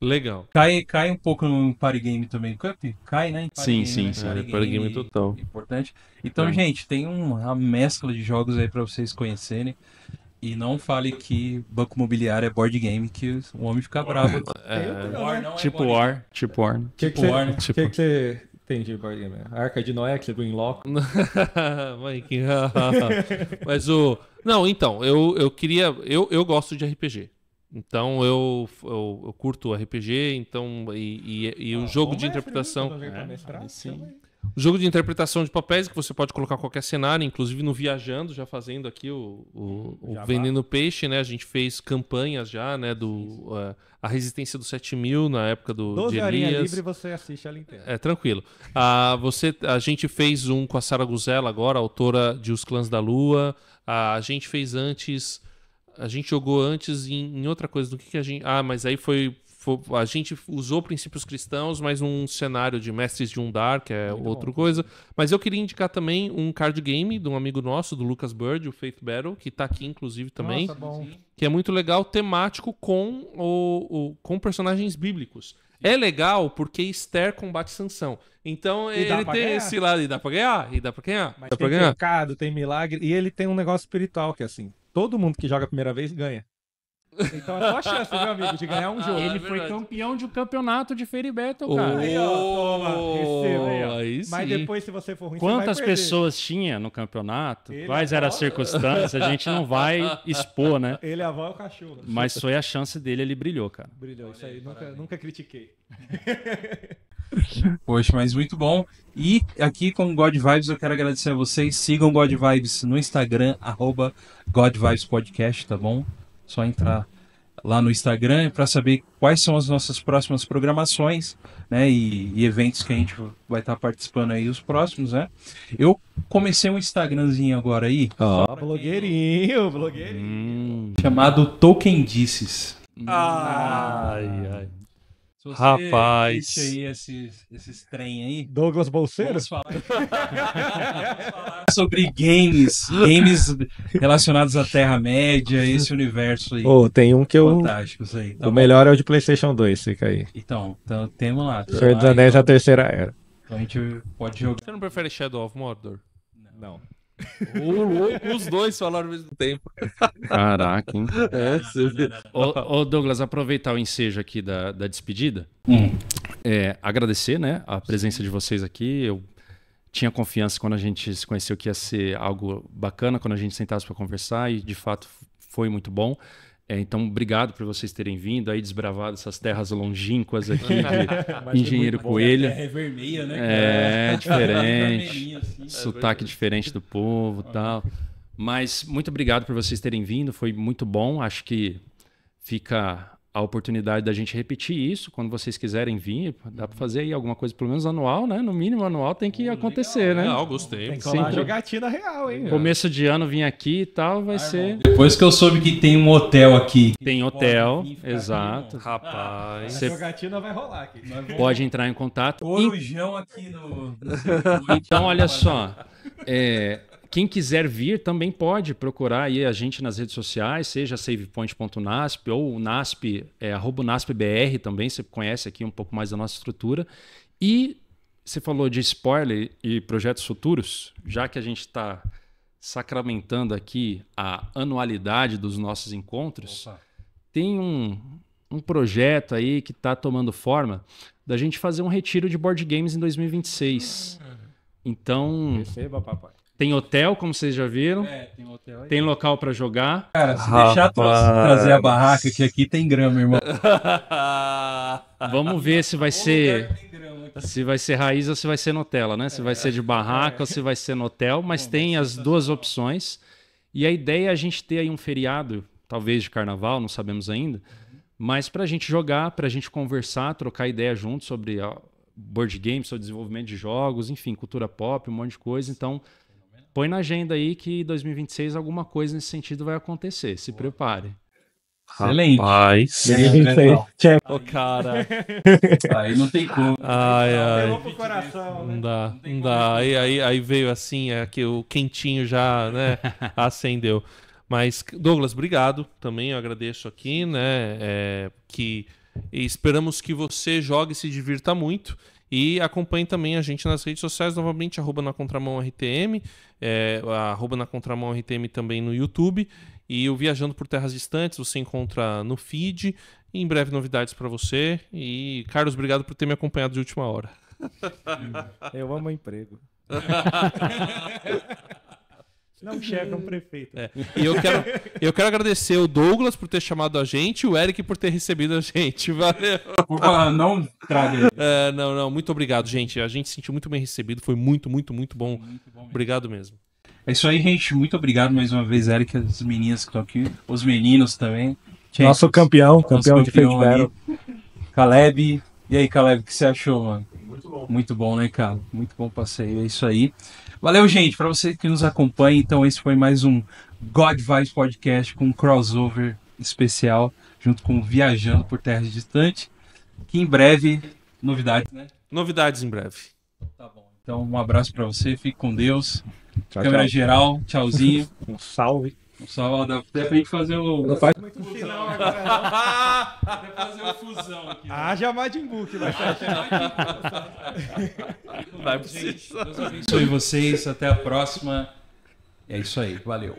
Legal. Cai um pouco no party game também, Cup? Cai, né? Em party Sim, game, sim, né? sim. Party game total. Importante. Então, gente, tem uma mescla de jogos aí pra vocês conhecerem. E não fale que Banco Imobiliário é board game, que o homem fica bravo. War não é Tipo board War. Tipo War. O que War, né? que você tem de board game? A Arca de Noé, que você viu em loco? Mas o. Não, então, eu queria. Eu gosto de RPG. Então eu curto RPG, então. E o jogo de interpretação. O jogo de interpretação de papéis, que você pode colocar qualquer cenário, inclusive no Viajando, já fazendo aqui o Vendendo Peixe, né? A gente fez campanhas já, né? A Resistência do 7000 na época do 12 de horinhas Elias. livre você assiste ela inteira. É, tranquilo. A gente fez um com a Sara Guzella agora, autora de Os Clãs da Lua. A gente fez antes... A gente jogou antes em outra coisa. Do que a gente... mas aí foi... A gente usou princípios cristãos, mas num cenário de Mestres de Undar, que é outra coisa. Mas eu queria indicar também um card game de um amigo nosso, do Lucas Bird, o Faith Battle, que tá aqui, inclusive, também. Nossa, bom. Que é muito legal, temático com personagens bíblicos. É legal porque Esther combate Sansão. Então E dá ele pra tem ganhar. esse lado, e dá pra ganhar, Mas dá tem pra ganhar. pecado, tem milagre. E ele tem um negócio espiritual que é assim: todo mundo que joga a primeira vez ganha. Então é só a chance, meu amigo, de ganhar um jogo. Ele é foi verdade. campeão de um campeonato de Fairy Battle, cara. Aí, ó, toma, receba aí, ó. Aí Mas sim. depois, se você for ruim, Quantas você vai perder. pessoas tinha no campeonato? Ele Quais é eram as bom. circunstâncias? A gente não vai expor, né? Ele, a avó é o cachorro. Mas foi a chance dele, ele brilhou, cara. Brilhou, isso aí, nunca critiquei. Poxa, mas muito bom. E aqui com o God Vibes eu quero agradecer a vocês. Sigam God Vibes no Instagram, @GodVibesPodcast, tá bom? Só entrar lá no Instagram para saber quais são as nossas próximas programações, né? E eventos que a gente vai estar participando aí, os próximos, né? Eu comecei um Instagramzinho agora aí, Blogueirinho. chamado Tokendices. Ai. Se você Rapaz. curte aí esses trem aí, Douglas Bolseiro? vamos falar sobre games relacionados à Terra-média, esse universo aí. Tem um que Fantástico isso aí. Tá o bom? melhor é o de PlayStation 2, fica aí. Então temos lá. Senhor dos Anéis, a terceira era. Então a gente pode jogar. Você não prefere Shadow of Mordor? Não. Os dois falaram ao mesmo tempo. Caraca, hein? Você... Ô, Douglas, aproveitar o ensejo aqui da despedida. Agradecer, né, a presença de vocês aqui. Eu tinha confiança quando a gente se conheceu que ia ser algo bacana, quando a gente sentasse para conversar, e de fato foi muito bom. Então, obrigado por vocês terem vindo aí, desbravado essas terras longínquas aqui de Engenheiro Coelho. É vermelha, né? É diferente. Vermelhinho, assim. Sotaque diferente do povo e tal. Mas muito obrigado por vocês terem vindo, foi muito bom. Acho que fica a oportunidade da gente repetir isso quando vocês quiserem vir. Dá para fazer aí alguma coisa, pelo menos anual, né? No mínimo anual tem que acontecer, né? Legal, gostei. Tem que rolar Sempre. jogatina real, hein? Começo de ano vir aqui e tal, vai ser. Depois que eu soube que tem um hotel aqui. Tem hotel, exato. Rapaz. A jogatina vai rolar aqui. Pode entrar em contato. Corujão aqui no Então, olha só. Quem quiser vir também pode procurar aí a gente nas redes sociais, seja savepoint.nasp ou o nasp, @naspbr também, você conhece aqui um pouco mais da nossa estrutura. E você falou de spoiler e projetos futuros, já que a gente está sacramentando aqui a anualidade dos nossos encontros, tem um projeto aí que está tomando forma da gente fazer um retiro de board games em 2026. Então, Receba, papai. tem hotel, como vocês já viram. tem um hotel aí. Tem local para jogar. Cara, se deixar trazer a barraca, que aqui tem grama, irmão. Vamos ver se vai ser raiz ou se vai ser Nutella, né? Se vai ser de barraca ou se vai ser no hotel, mas tem as duas opções. E a ideia é a gente ter aí um feriado, talvez de carnaval, não sabemos ainda, mas pra gente jogar, pra gente conversar, trocar ideia junto sobre board games, sobre desenvolvimento de jogos, enfim, cultura pop, um monte de coisa. Então, põe na agenda aí que 2026 alguma coisa nesse sentido vai acontecer. Se prepare. Excelente. Rapaz. Ô, cara. Aí não tem como. Ai, Apelou ai. pro coração, né? Não dá, não dá. Aí veio assim, que o quentinho já, né, acendeu. Mas, Douglas, obrigado também, eu agradeço aqui, né, e esperamos que você jogue e se divirta muito. E acompanhe também a gente nas redes sociais, novamente, @nacontramãoRTM, @nacontramãoRTM também no YouTube. E o Viajando por Terras Distantes você encontra no feed. E em breve novidades para você. E, Carlos, obrigado por ter me acompanhado de última hora. Eu amo emprego. Não chefe, é um prefeito. E eu quero agradecer o Douglas por ter chamado a gente e o Eric por ter recebido a gente. Valeu. Por falar, não traga. Não, muito obrigado, gente. A gente se sentiu muito bem recebido. Foi muito, muito, muito bom. Obrigado mesmo. É isso aí, gente. Muito obrigado mais uma vez, Eric, as meninas que estão aqui, os meninos também. Gente, Nosso campeão de Fate ali. Battle. Caleb. E aí, Caleb, o que você achou, mano? Muito bom. Muito bom, né, cara? Muito bom passeio. É isso aí. Valeu, gente. Para você que nos acompanha, então esse foi mais um God Vibes Podcast com um crossover especial junto com Viajando por Terras Distantes. Que em breve, novidades, né? Novidades em breve. Tá bom. Então, um abraço para você. Fique com Deus. Tchau, Câmera tchau. geral. Tchauzinho. Um salve. Só dá até pra gente fazer o... Não faz Muito final agora. Até fazer uma fusão aqui. Haja Majin Buu que vai sair. Vai precisar. Deus abençoe vocês. Até a próxima. É isso aí. Valeu.